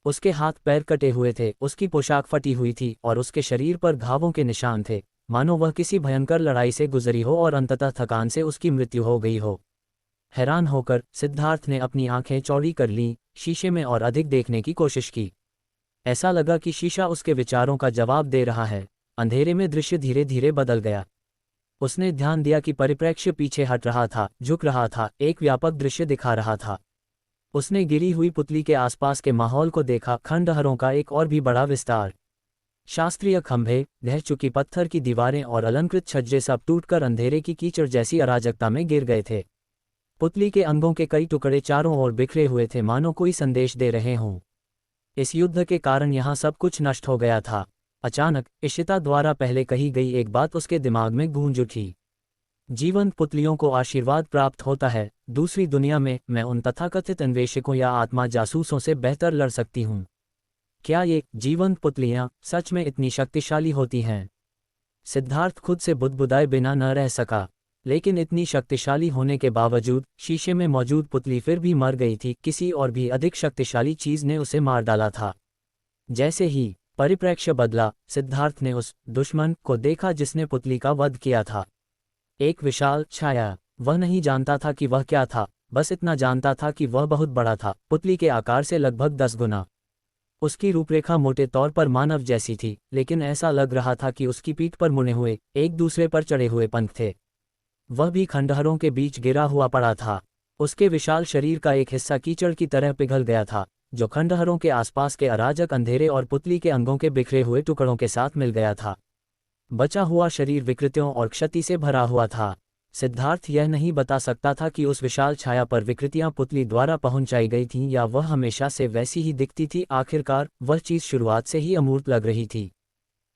A: उसके हाथ पैर कटे हुए थे, उसकी पोशाक फटी हुई थी और उसके शरीर पर घावों के निशान थे, मानो वह किसी भयंकर लड़ाई से गुजरी हो और अंततः थकान से उसकी मृत्यु हो गई हो। हैरान होकर सिद्धार्थ ने अपनी आंखें चौड़ी कर लीं, शीशे में और अधिक देखने की कोशिश की। ऐसा लगा कि शीशा उसके विचारों का जवाब दे रहा है। अंधेरे में दृश्य धीरे धीरे बदल गया। उसने ध्यान दिया कि परिप्रेक्ष्य पीछे हट रहा था, झुक रहा था, एक व्यापक दृश्य दिखा रहा था। उसने गिरी हुई पुतली के आसपास के माहौल को देखा, खंडहरों का एक और भी बड़ा विस्तार। शास्त्रीय खंभे, ढह चुकी पत्थर की दीवारें और अलंकृत छज्जे सब टूटकर अंधेरे की कीचड़ जैसी अराजकता में गिर गए थे। पुतली के अंगों के कई टुकड़े चारों ओर बिखरे हुए थे, मानो कोई संदेश दे रहे हों। इस युद्ध के कारण यहाँ सब कुछ नष्ट हो गया था। अचानक इशिता द्वारा पहले कही गई एक बात उसके दिमाग में गूंज उठी। जीवंत पुतलियों को आशीर्वाद प्राप्त होता है, दूसरी दुनिया में मैं उन तथाकथित अन्वेषकों या आत्मा जासूसों से बेहतर लड़ सकती हूँ। क्या ये जीवंत पुतलियाँ सच में इतनी शक्तिशाली होती हैं? सिद्धार्थ खुद से बुदबुदाए बिना न रह सका। लेकिन इतनी शक्तिशाली होने के बावजूद शीशे में मौजूद पुतली फिर भी मर गई थी, किसी और भी अधिक शक्तिशाली चीज ने उसे मार डाला था। जैसे ही परिप्रेक्ष्य बदला, सिद्धार्थ ने उस दुश्मन को देखा जिसने पुतली का वध किया था। एक विशाल छाया। वह नहीं जानता था कि वह क्या था, बस इतना जानता था कि वह बहुत बड़ा था, पुतली के आकार से लगभग 10 गुना। उसकी रूपरेखा मोटे तौर पर मानव जैसी थी, लेकिन ऐसा लग रहा था कि उसकी पीठ पर मुने हुए एक दूसरे पर चढ़े हुए पंख थे। वह भी खंडहरों के बीच गिरा हुआ पड़ा था। उसके विशाल शरीर का एक हिस्सा कीचड़ की तरह पिघल गया था, जो खंडहरों के आसपास के अराजक अंधेरे और पुतली के अंगों के बिखरे हुए टुकड़ों के साथ मिल गया था। बचा हुआ शरीर विकृतियों और क्षति से भरा हुआ था। सिद्धार्थ यह नहीं बता सकता था कि उस विशाल छाया पर विकृतियां पुतली द्वारा पहुंचाई गई थीं या वह हमेशा से वैसी ही दिखती थी। आखिरकार वह चीज शुरुआत से ही अमूर्त लग रही थी।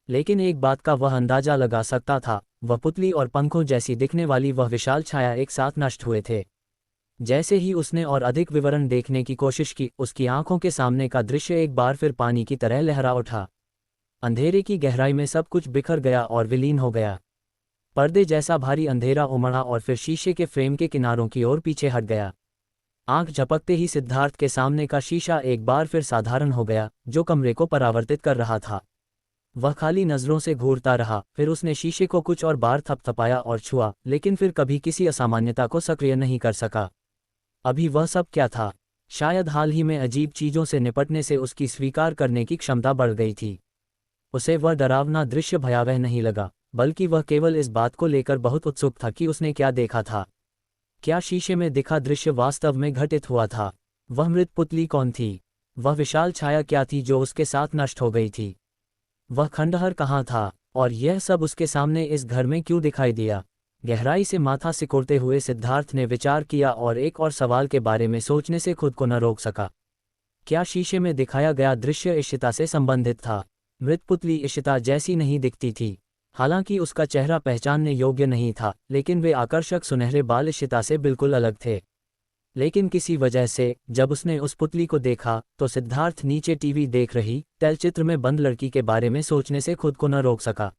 A: लेकिन एक बात का वह अंदाजा लगा सकता था, वह पुतली और पंखों जैसी दिखने वाली वह विशाल छाया एक साथ नष्ट हुए थे। जैसे ही उसने और अधिक विवरण देखने की कोशिश की, उसकी आंखों के सामने का दृश्य एक बार फिर पानी की तरह लहरा उठा। अंधेरे की गहराई में सब कुछ बिखर गया और विलीन हो गया। पर्दे जैसा भारी अंधेरा उमड़ा और फिर शीशे के फ्रेम के किनारों की ओर पीछे हट गया। आंख झपकते ही सिद्धार्थ के सामने का शीशा एक बार फिर साधारण हो गया, जो कमरे को परावर्तित कर रहा था। वह खाली नजरों से घूरता रहा, फिर उसने शीशे को कुछ और बार थपथपाया और छुआ, लेकिन फिर कभी किसी असामान्यता को सक्रिय नहीं कर सका। अभी वह सब क्या था? शायद हाल ही में अजीब चीजों से निपटने से उसकी स्वीकार करने की क्षमता बढ़ गई थी। उसे वह डरावना दृश्य भयावह नहीं लगा, बल्कि वह केवल इस बात को लेकर बहुत उत्सुक था कि उसने क्या देखा था। क्या शीशे में दिखा दृश्य वास्तव में घटित हुआ था? वह मृत पुतली कौन थी? वह विशाल छाया क्या थी जो उसके साथ नष्ट हो गई थी? वह खंडहर कहाँ था? और यह सब उसके सामने इस घर में क्यों दिखाई दिया? गहराई से माथा सिकोड़ते हुए सिद्धार्थ ने विचार किया और एक और सवाल के बारे में सोचने से खुद को न रोक सका। क्या शीशे में दिखाया गया दृश्य इशिता से संबंधित था? मृत पुतली इशिता जैसी नहीं दिखती थी। हालांकि उसका चेहरा पहचानने योग्य नहीं था, लेकिन वे आकर्षक सुनहरे बाल इशिता से बिल्कुल अलग थे। लेकिन किसी वजह से जब उसने उस पुतली को देखा तो सिद्धार्थ नीचे टीवी देख रही तैलचित्र में बंद लड़की के बारे में सोचने से खुद को न रोक सका।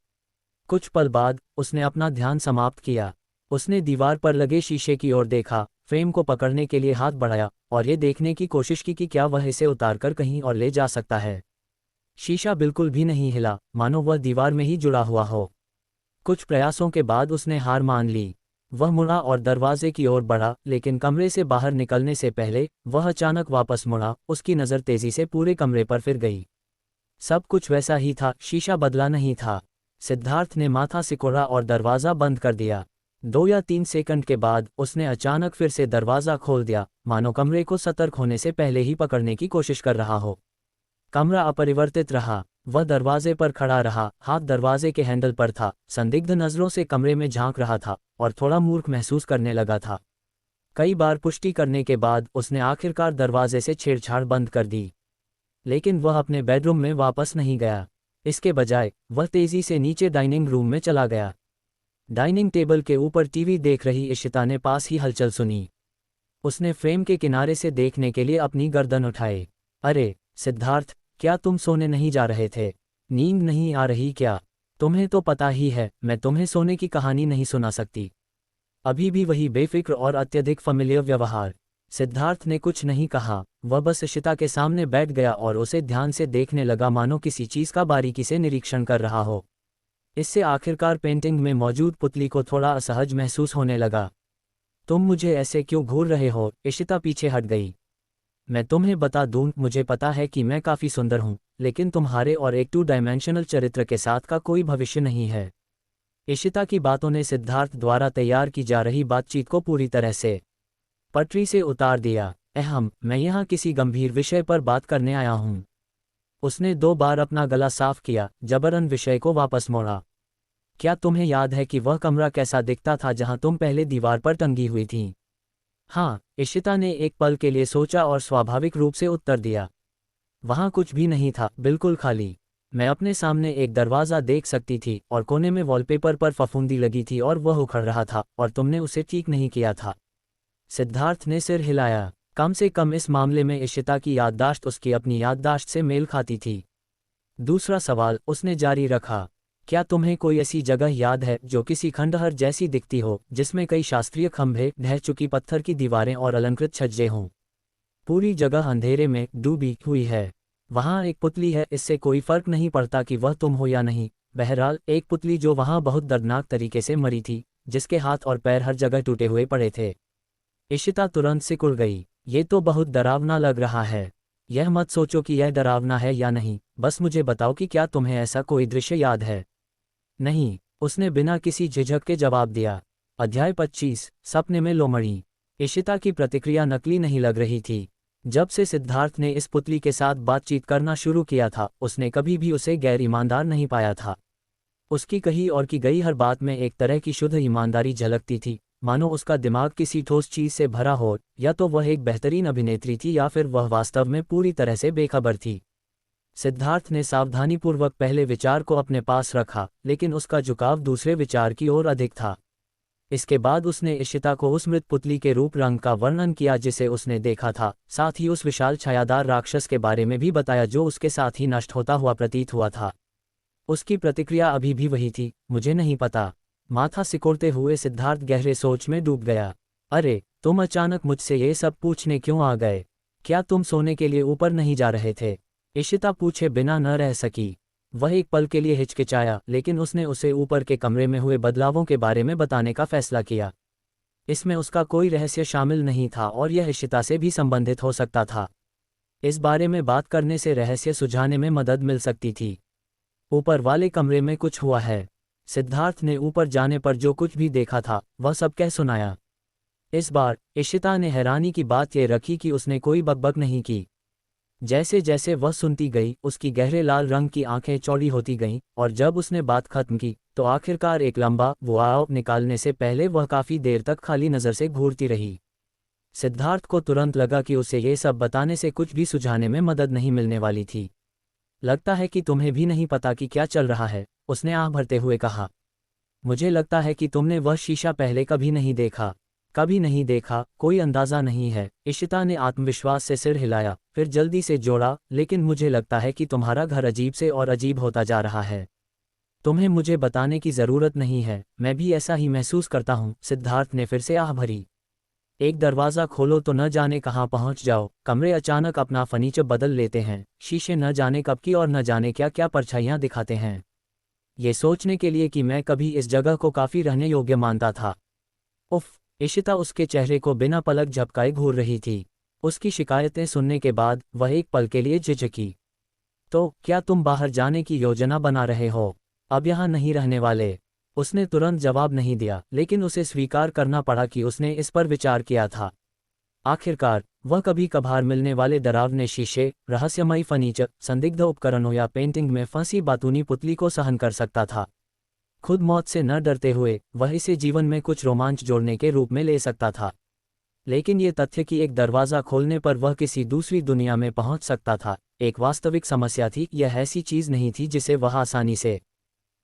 A: कुछ पल बाद उसने अपना ध्यान समाप्त किया। उसने दीवार पर लगे शीशे की ओर देखा, फ्रेम को पकड़ने के लिए हाथ बढ़ाया और ये देखने की कोशिश की कि क्या वह इसे उतारकर कहीं और ले जा सकता है। शीशा बिल्कुल भी नहीं हिला, मानो वह दीवार में ही जुड़ा हुआ हो। कुछ प्रयासों के बाद उसने हार मान ली। वह मुड़ा और दरवाजे की ओर बढ़ा, लेकिन कमरे से बाहर निकलने से पहले वह अचानक वापस मुड़ा। उसकी नज़र तेजी से पूरे कमरे पर फिर गई। सब कुछ वैसा ही था, शीशा बदला नहीं था। सिद्धार्थ ने माथा सिकोड़ा और दरवाज़ा बंद कर दिया। 2 या 3 सेकंड के बाद उसने अचानक फिर से दरवाज़ा खोल दिया, मानो कमरे को सतर्क होने से पहले ही पकड़ने की कोशिश कर रहा हो। कमरा अपरिवर्तित रहा। वह दरवाजे पर खड़ा रहा, हाथ दरवाजे के हैंडल पर था, संदिग्ध नज़रों से कमरे में झांक रहा था और थोड़ा मूर्ख महसूस करने लगा था। कई बार पुष्टि करने के बाद उसने आखिरकार दरवाजे से छेड़छाड़ बंद कर दी, लेकिन वह अपने बेडरूम में वापस नहीं गया। इसके बजाय वह तेजी से नीचे डाइनिंग रूम में चला गया। डाइनिंग टेबल के ऊपर टीवी देख रही इशिता ने पास ही हलचल सुनी। उसने फ्रेम के किनारे से देखने के लिए अपनी गर्दन उठाई। अरे सिद्धार्थ, क्या तुम सोने नहीं जा रहे थे? नींद नहीं आ रही क्या? तुम्हें तो पता ही है मैं तुम्हें सोने की कहानी नहीं सुना सकती। अभी भी वही बेफिक्र और अत्यधिक फैमिलियर व्यवहार। सिद्धार्थ ने कुछ नहीं कहा, वह बस इशिता के सामने बैठ गया और उसे ध्यान से देखने लगा, मानो किसी चीज़ का बारीकी से निरीक्षण कर रहा हो। इससे आखिरकार पेंटिंग में मौजूद पुतली को थोड़ा असहज महसूस होने लगा। तुम मुझे ऐसे क्यों घूर रहे हो? इशिता पीछे हट गई। मैं तुम्हें बता दूं, मुझे पता है कि मैं काफ़ी सुंदर हूं, लेकिन तुम्हारे और एक 2 डायमेंशनल चरित्र के साथ का कोई भविष्य नहीं है। इशिता की बातों ने सिद्धार्थ द्वारा तैयार की जा रही बातचीत को पूरी तरह से पटरी से उतार दिया। मैं यहाँ किसी गंभीर विषय पर बात करने आया हूँ। उसने 2 बार अपना गला साफ किया, जबरन विषय को वापस मोड़ा। क्या तुम्हें याद है कि वह कमरा कैसा दिखता था जहाँ तुम पहले दीवार पर टंगी हुई थीं? हाँ, इशिता ने एक पल के लिए सोचा और स्वाभाविक रूप से उत्तर दिया। वहाँ कुछ भी नहीं था, बिल्कुल खाली। मैं अपने सामने एक दरवाज़ा देख सकती थी और कोने में वॉलपेपर पर फफूंदी लगी थी और वह उखड़ रहा था और तुमने उसे ठीक नहीं किया था। सिद्धार्थ ने सिर हिलाया। कम से कम इस मामले में इशिता की याददाश्त उसकी अपनी याददाश्त से मेल खाती थी। दूसरा सवाल उसने जारी रखा, क्या तुम्हें कोई ऐसी जगह याद है जो किसी खंडहर जैसी दिखती हो, जिसमें कई शास्त्रीय खंभे, ढह चुकी पत्थर की दीवारें और अलंकृत छज्जे हों? पूरी जगह अंधेरे में डूबी हुई है। वहाँ एक पुतली है, इससे कोई फर्क नहीं पड़ता कि वह तुम हो या नहीं। बहरहाल एक पुतली जो वहाँ बहुत दर्दनाक तरीके से मरी थी, जिसके हाथ और पैर हर जगह टूटे हुए पड़े थे। इशिता तुरंत सिकुड़ गई। ये तो बहुत डरावना लग रहा है। यह मत सोचो कि यह डरावना है या नहीं, बस मुझे बताओ कि क्या तुम्हें ऐसा कोई दृश्य याद है? नहीं, उसने बिना किसी झिझक के जवाब दिया। अध्याय 25, सपने में लोमड़ी। इशिता की प्रतिक्रिया नकली नहीं लग रही थी। जब से सिद्धार्थ ने इस पुतली के साथ बातचीत करना शुरू किया था, उसने कभी भी उसे गैर ईमानदार नहीं पाया था। उसकी कही और की गई हर बात में एक तरह की शुद्ध ईमानदारी झलकती थी, मानो उसका दिमाग किसी ठोस चीज़ से भरा हो। या तो वह एक बेहतरीन अभिनेत्री थी या फिर वह वास्तव में पूरी तरह से बेखबर थी। सिद्धार्थ ने सावधानीपूर्वक पहले विचार को अपने पास रखा, लेकिन उसका झुकाव दूसरे विचार की ओर अधिक था। इसके बाद उसने इशिता को उस मृत पुतली के रूप रंग का वर्णन किया जिसे उसने देखा था, साथ ही उस विशाल छायादार राक्षस के बारे में भी बताया जो उसके साथ ही नष्ट होता हुआ प्रतीत हुआ था। उसकी प्रतिक्रिया अभी भी वही थी, मुझे नहीं पता। माथा सिकोड़ते हुए सिद्धार्थ गहरे सोच में डूब गया। अरे, तुम अचानक मुझसे ये सब पूछने क्यों आ गए? क्या तुम सोने के लिए ऊपर नहीं जा रहे थे? इशिता पूछे बिना न रह सकी। वह एक पल के लिए हिचकिचाया, लेकिन उसने उसे ऊपर के कमरे में हुए बदलावों के बारे में बताने का फैसला किया। इसमें उसका कोई रहस्य शामिल नहीं था और यह इशिता से भी संबंधित हो सकता था। इस बारे में बात करने से रहस्य सुझाने में मदद मिल सकती थी। ऊपर वाले कमरे में कुछ हुआ है। सिद्धार्थ ने ऊपर जाने पर जो कुछ भी देखा था वह सब कह सुनाया। इस बार इशिता ने हैरानी की बात यह रखी कि उसने कोई बकबक नहीं की। जैसे जैसे वह सुनती गई, उसकी गहरे लाल रंग की आंखें चौड़ी होती गईं, और जब उसने बात खत्म की तो आखिरकार एक लंबा वाव निकालने से पहले वह काफ़ी देर तक खाली नज़र से घूरती रही। सिद्धार्थ को तुरंत लगा कि उसे ये सब बताने से कुछ भी सुझाने में मदद नहीं मिलने वाली थी। लगता है कि तुम्हें भी नहीं पता कि क्या चल रहा है, उसने आह भरते हुए कहा। मुझे लगता है कि तुमने वह शीशा पहले कभी नहीं देखा। कभी नहीं देखा, कोई अंदाज़ा नहीं है। इशिता ने आत्मविश्वास से सिर हिलाया, फिर जल्दी से जोड़ा, लेकिन मुझे लगता है कि तुम्हारा घर अजीब से और अजीब होता जा रहा है। तुम्हें मुझे बताने की ज़रूरत नहीं है, मैं भी ऐसा ही महसूस करता हूँ। सिद्धार्थ ने फिर से आह भरी। एक दरवाज़ा खोलो तो न जाने कहाँ पहुँच जाओ। कमरे अचानक अपना फर्नीचर बदल लेते हैं, शीशे न जाने कब की और न जाने क्या क्या परछाइयाँ दिखाते हैं। ये सोचने के लिए कि मैं कभी इस जगह को काफ़ी रहने योग्य मानता था। उफ़! इशिता उसके चेहरे को बिना पलक झपकाए घूर रही थी। उसकी शिकायतें सुनने के बाद वह एक पल के लिए झिझकी। तो क्या तुम बाहर जाने की योजना बना रहे हो? अब यहाँ नहीं रहने वाले? उसने तुरंत जवाब नहीं दिया, लेकिन उसे स्वीकार करना पड़ा कि उसने इस पर विचार किया था। आखिरकार वह कभी कभार मिलने वाले डरावने शीशे, रहस्यमयी फर्नीचर, संदिग्ध उपकरणों या पेंटिंग में फंसी बातूनी पुतली को सहन कर सकता था। खुद मौत से न डरते हुए वह इसे जीवन में कुछ रोमांच जोड़ने के रूप में ले सकता था। लेकिन ये तथ्य कि एक दरवाज़ा खोलने पर वह किसी दूसरी दुनिया में पहुंच सकता था, एक वास्तविक समस्या थी। यह ऐसी चीज़ नहीं थी जिसे वह आसानी से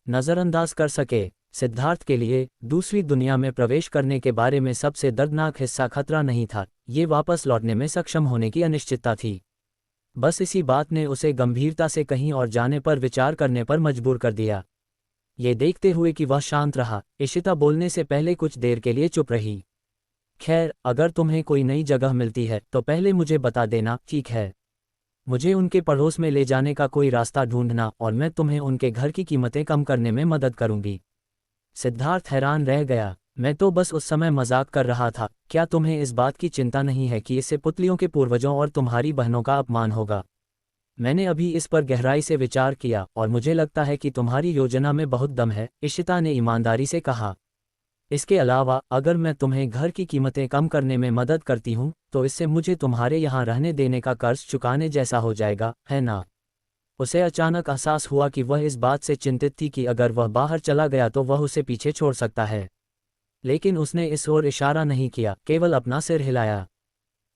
A: नज़रअंदाज कर सके। सिद्धार्थ के लिए दूसरी दुनिया में प्रवेश करने के बारे में सबसे दर्दनाक हिस्सा खतरा नहीं था, ये वापस लौटने में सक्षम होने की अनिश्चितता थी। बस इसी बात ने उसे गंभीरता से कहीं और जाने पर विचार करने पर मजबूर कर दिया। ये देखते हुए कि वह शांत रहा, इशिता बोलने से पहले कुछ देर के लिए चुप रही। खैर, अगर तुम्हें कोई नई जगह मिलती है तो पहले मुझे बता देना, ठीक है? मुझे उनके पड़ोस में ले जाने का कोई रास्ता ढूंढना, और मैं तुम्हें उनके घर की कीमतें कम करने में मदद करूंगी। सिद्धार्थ हैरान रह गया। मैं तो बस उस समय मजाक कर रहा था। क्या तुम्हें इस बात की चिंता नहीं है कि इससे पुतलियों के पूर्वजों और तुम्हारी बहनों का अपमान होगा? मैंने अभी इस पर गहराई से विचार किया और मुझे लगता है कि तुम्हारी योजना में बहुत दम है, इशिता ने ईमानदारी से कहा। इसके अलावा अगर मैं तुम्हें घर की कीमतें कम करने में मदद करती हूँ तो इससे मुझे तुम्हारे यहाँ रहने देने का कर्ज चुकाने जैसा हो जाएगा, है ना? उसे अचानक एहसास हुआ कि वह इस बात से चिंतित थी कि अगर वह बाहर चला गया तो वह उसे पीछे छोड़ सकता है। लेकिन उसने इस ओर इशारा नहीं किया, केवल अपना सिर हिलाया।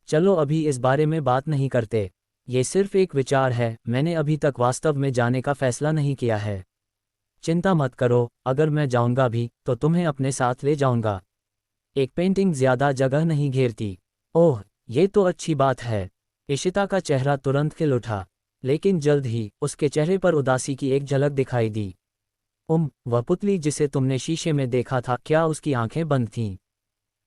A: चलो अभी इस बारे में बात नहीं करते। ये सिर्फ एक विचार है, मैंने अभी तक वास्तव में जाने का फैसला नहीं किया है। चिंता मत करो, अगर मैं जाऊंगा भी तो तुम्हें अपने साथ ले जाऊंगा। एक पेंटिंग ज्यादा जगह नहीं घेरती। ओह, ये तो अच्छी बात है। इशिता का चेहरा तुरंत खिल उठा, लेकिन जल्द ही उसके चेहरे पर उदासी की एक झलक दिखाई दी। वह पुतली जिसे तुमने शीशे में देखा था, क्या उसकी आंखें बंद थीं?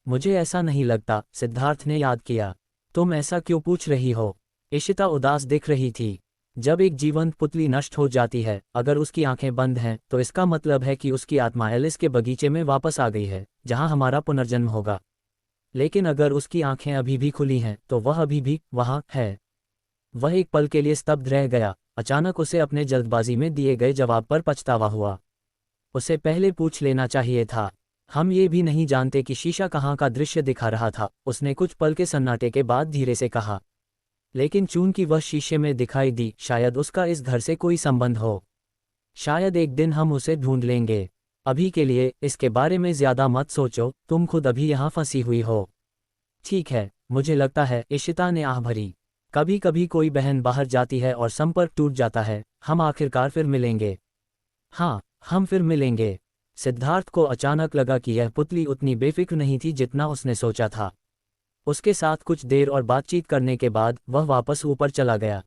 A: मुझे ऐसा नहीं लगता, सिद्धार्थ ने याद किया। तुम ऐसा क्यों पूछ रही हो? इशिता उदास दिख रही थी। जब एक जीवंत पुतली नष्ट हो जाती है, अगर उसकी आंखें बंद हैं तो इसका मतलब है कि उसकी आत्मा एलिस के बगीचे में वापस आ गई है, जहां हमारा पुनर्जन्म होगा। लेकिन अगर उसकी आंखें अभी भी खुली हैं तो वह अभी भी वहां है। वह एक पल के लिए स्तब्ध रह गया। अचानक उसे अपने जल्दबाजी में दिए गए जवाब पर पछतावा हुआ। उसे पहले पूछ लेना चाहिए था। हम ये भी नहीं जानते कि शीशा कहाँ का दृश्य दिखा रहा था, उसने कुछ पल के सन्नाटे के बाद धीरे से कहा। लेकिन चूंकि वह शीशे में दिखाई दी, शायद उसका इस घर से कोई संबंध हो। शायद एक दिन हम उसे ढूंढ लेंगे। अभी के लिए इसके बारे में ज्यादा मत सोचो, तुम खुद अभी यहाँ फंसी हुई हो। ठीक है, मुझे लगता है, इशिता ने आह भरी। कभी कभी कोई बहन बाहर जाती है और संपर्क टूट जाता है। हम आखिरकार फिर मिलेंगे। हाँ, हम फिर मिलेंगे। सिद्धार्थ को अचानक लगा कि यह पुतली उतनी बेफिक्र नहीं थी जितना उसने सोचा था। उसके साथ कुछ देर और बातचीत करने के बाद वह वापस ऊपर चला गया।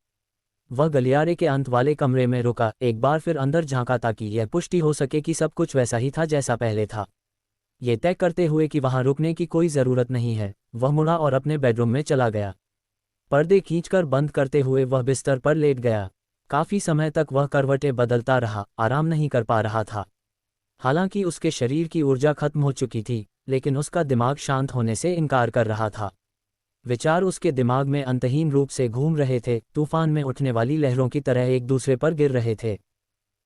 A: वह गलियारे के अंत वाले कमरे में रुका, एक बार फिर अंदर झांका ताकि यह पुष्टि हो सके कि सब कुछ वैसा ही था जैसा पहले था। ये तय करते हुए कि वहां रुकने की कोई ज़रूरत नहीं है, वह मुड़ा और अपने बेडरूम में चला गया। पर्दे खींचकर बंद करते हुए वह बिस्तर पर लेट गया। काफ़ी समय तक वह करवटें बदलता रहा, आराम नहीं कर पा रहा था। हालांकि उसके शरीर की ऊर्जा खत्म हो चुकी थी, लेकिन उसका दिमाग शांत होने से इनकार कर रहा था। विचार उसके दिमाग में अंतहीन रूप से घूम रहे थे, तूफान में उठने वाली लहरों की तरह एक दूसरे पर गिर रहे थे।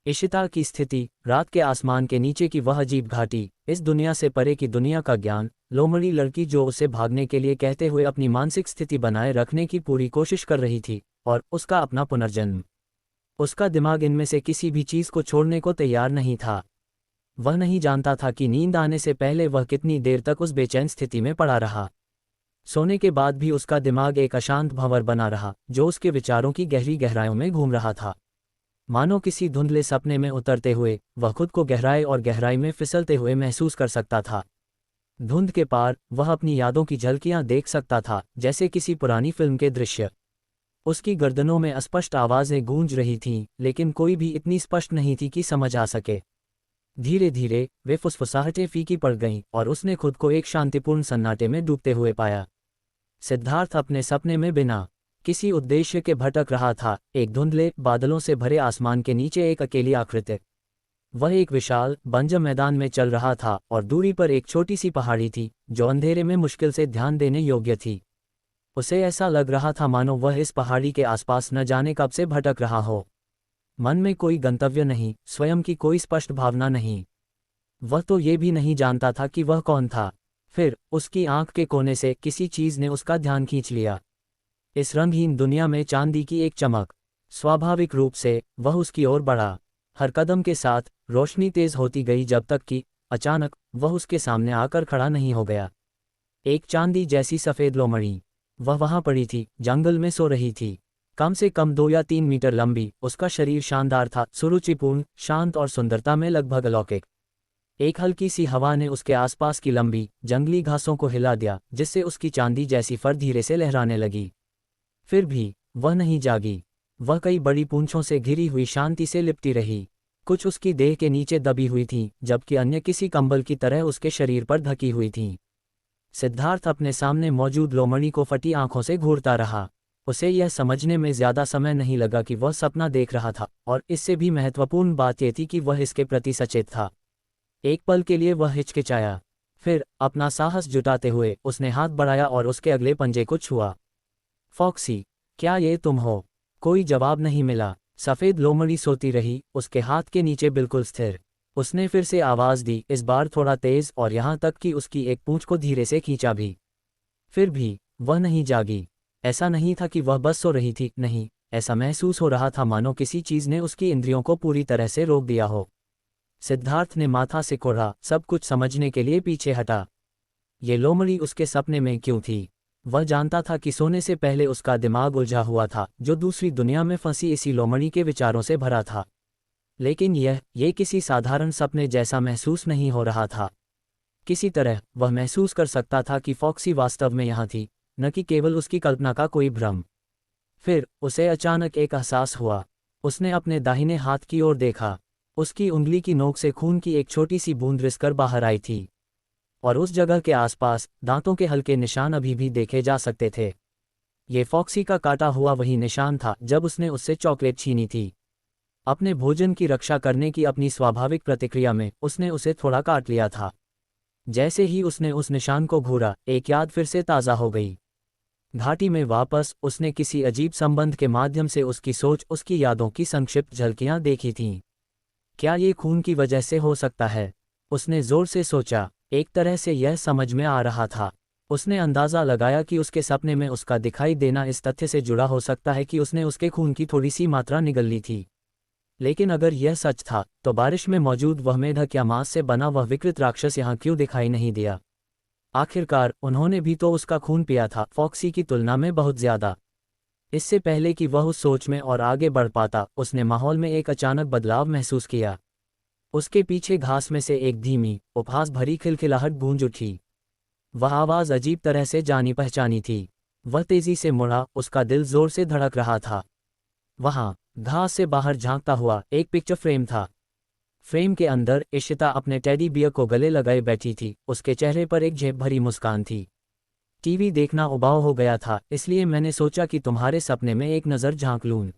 A: इशिता की स्थिति, रात के आसमान के नीचे की वह अजीब घाटी, इस दुनिया से परे की दुनिया का ज्ञान, लोमड़ी लड़की जो उसे भागने के लिए कहते हुए अपनी मानसिक स्थिति बनाए रखने की पूरी कोशिश कर रही थी, और उसका अपना पुनर्जन्म। उसका दिमाग इनमें से किसी भी चीज़ को छोड़ने को तैयार नहीं था। वह नहीं जानता था कि नींद आने से पहले वह कितनी देर तक उस बेचैन स्थिति में पड़ा रहा। सोने के बाद भी उसका दिमाग एक अशांत भंवर बना रहा, जो उसके विचारों की गहरी गहराइयों में घूम रहा था। मानो किसी धुंधले सपने में उतरते हुए वह खुद को गहराई और गहराई में फिसलते हुए महसूस कर सकता था। धुंध के पार वह अपनी यादों की झलकियां देख सकता था, जैसे किसी पुरानी फिल्म के दृश्य। उसकी गर्दनों में अस्पष्ट आवाज़ें गूंज रही थीं, लेकिन कोई भी इतनी स्पष्ट नहीं थी कि समझ आ सके। धीरे धीरे वे फुसफुसाहटें फीकी पड़ गईं और उसने खुद को एक शांतिपूर्ण सन्नाटे में डूबते हुए पाया। सिद्धार्थ अपने सपने में बिना किसी उद्देश्य के भटक रहा था, एक धुंधले बादलों से भरे आसमान के नीचे एक अकेली आकृति। वह एक विशाल बंजर मैदान में चल रहा था और दूरी पर एक छोटी सी पहाड़ी थी जो अंधेरे में मुश्किल से ध्यान देने योग्य थी। उसे ऐसा लग रहा था मानो वह इस पहाड़ी के आसपास न जाने कब से भटक रहा हो। मन में कोई गंतव्य नहीं, स्वयं की कोई स्पष्ट भावना नहीं। वह तो ये भी नहीं जानता था कि वह कौन था। फिर उसकी आंख के कोने से किसी चीज ने उसका ध्यान खींच लिया। इस रंगहीन दुनिया में चांदी की एक चमक। स्वाभाविक रूप से वह उसकी ओर बढ़ा। हर कदम के साथ रोशनी तेज होती गई जब तक कि अचानक वह उसके सामने आकर खड़ा नहीं हो गया। एक चांदी जैसी सफ़ेद लोमड़ी। वह वहां पड़ी थी, जंगल में सो रही थी। कम से कम 2 या 3 मीटर लंबी, उसका शरीर शानदार था, सुरुचिपूर्ण, शांत और सुंदरता में लगभग अलौकिक। एक हल्की सी हवा ने उसके आसपास की लंबी जंगली घासों को हिला दिया, जिससे उसकी चांदी जैसी फर धीरे से लहराने लगी। फिर भी वह नहीं जागी। वह कई बड़ी पूंछों से घिरी हुई शांति से लिपटी रही। कुछ उसकी देह के नीचे दबी हुई थीं, जबकि अन्य किसी कंबल की तरह उसके शरीर पर ढकी हुई थीं। सिद्धार्थ अपने सामने मौजूद लोमड़ी को फटी आंखों से घूरता रहा। उसे यह समझने में ज्यादा समय नहीं लगा कि वह सपना देख रहा था, और इससे भी महत्वपूर्ण बात यह थी कि वह इसके प्रति सचेत था। एक पल के लिए वह हिचकिचाया। फिर अपना साहस जुटाते हुए उसने हाथ बढ़ाया और उसके अगले पंजे को छुआ। फॉक्सी, क्या ये तुम हो? कोई जवाब नहीं मिला। सफ़ेद लोमड़ी सोती रही, उसके हाथ के नीचे बिल्कुल स्थिर। उसने फिर से आवाज़ दी, इस बार थोड़ा तेज, और यहाँ तक कि उसकी एक पूंछ को धीरे से खींचा भी। फिर भी वह नहीं जागी। ऐसा नहीं था कि वह बस सो रही थी, नहीं, ऐसा महसूस हो रहा था मानो किसी चीज़ ने उसकी इंद्रियों को पूरी तरह से रोक दिया हो। सिद्धार्थ ने माथा सिकोड़ा, सब कुछ समझने के लिए पीछे हटा। ये लोमड़ी उसके सपने में क्यों थी? वह जानता था कि सोने से पहले उसका दिमाग उलझा हुआ था, जो दूसरी दुनिया में फंसी इसी लोमड़ी के विचारों से भरा था। लेकिन यह किसी साधारण सपने जैसा महसूस नहीं हो रहा था। किसी तरह वह महसूस कर सकता था कि फॉक्सी वास्तव में यहाँ थी, न कि केवल उसकी कल्पना का कोई भ्रम। फिर उसे अचानक एक एहसास हुआ। उसने अपने दाहिने हाथ की ओर देखा। उसकी उंगली की नोक से खून की एक छोटी सी बूंद रिसकर बाहर आई थी, और उस जगह के आसपास दांतों के हल्के निशान अभी भी देखे जा सकते थे। ये फॉक्सी का काटा हुआ वही निशान था जब उसने उससे चॉकलेट छीनी थी। अपने भोजन की रक्षा करने की अपनी स्वाभाविक प्रतिक्रिया में उसने उसे थोड़ा काट लिया था। जैसे ही उसने उस निशान को घूरा, एक याद फिर से ताज़ा हो गई। घाटी में वापस उसने किसी अजीब संबंध के माध्यम से उसकी सोच, उसकी यादों की संक्षिप्त झलकियां देखी थीं। क्या ये खून की वजह से हो सकता है? उसने जोर से सोचा। एक तरह से यह समझ में आ रहा था। उसने अंदाज़ा लगाया कि उसके सपने में उसका दिखाई देना इस तथ्य से जुड़ा हो सकता है कि उसने उसके खून की थोड़ी सी मात्रा निगल ली थी। लेकिन अगर यह सच था, तो बारिश में मौजूद वह मेढक या मांस से बना वह विकृत राक्षस यहाँ क्यों दिखाई नहीं दिया? आखिरकार उन्होंने भी तो उसका खून पिया था, फॉक्सी की तुलना में बहुत ज्यादा। इससे पहले कि वह उस सोच में और आगे बढ़ पाता, उसने माहौल में एक अचानक बदलाव महसूस किया। उसके पीछे घास में से एक धीमी, उपहास भरी खिलखिलाहट गूंज उठी। वह आवाज़ अजीब तरह से जानी पहचानी थी। वह तेजी से मुड़ा, उसका दिल जोर से धड़क रहा था। वहाँ घास से बाहर झांकता हुआ एक पिक्चर फ्रेम था। फ्रेम के अंदर इशिता अपने टेडी बियर को गले लगाए बैठी थी। उसके चेहरे पर एक झेप भरी मुस्कान थी। टीवी देखना उबाऊ हो गया था, इसलिए मैंने सोचा कि तुम्हारे सपने में एक नज़र झांक लूं।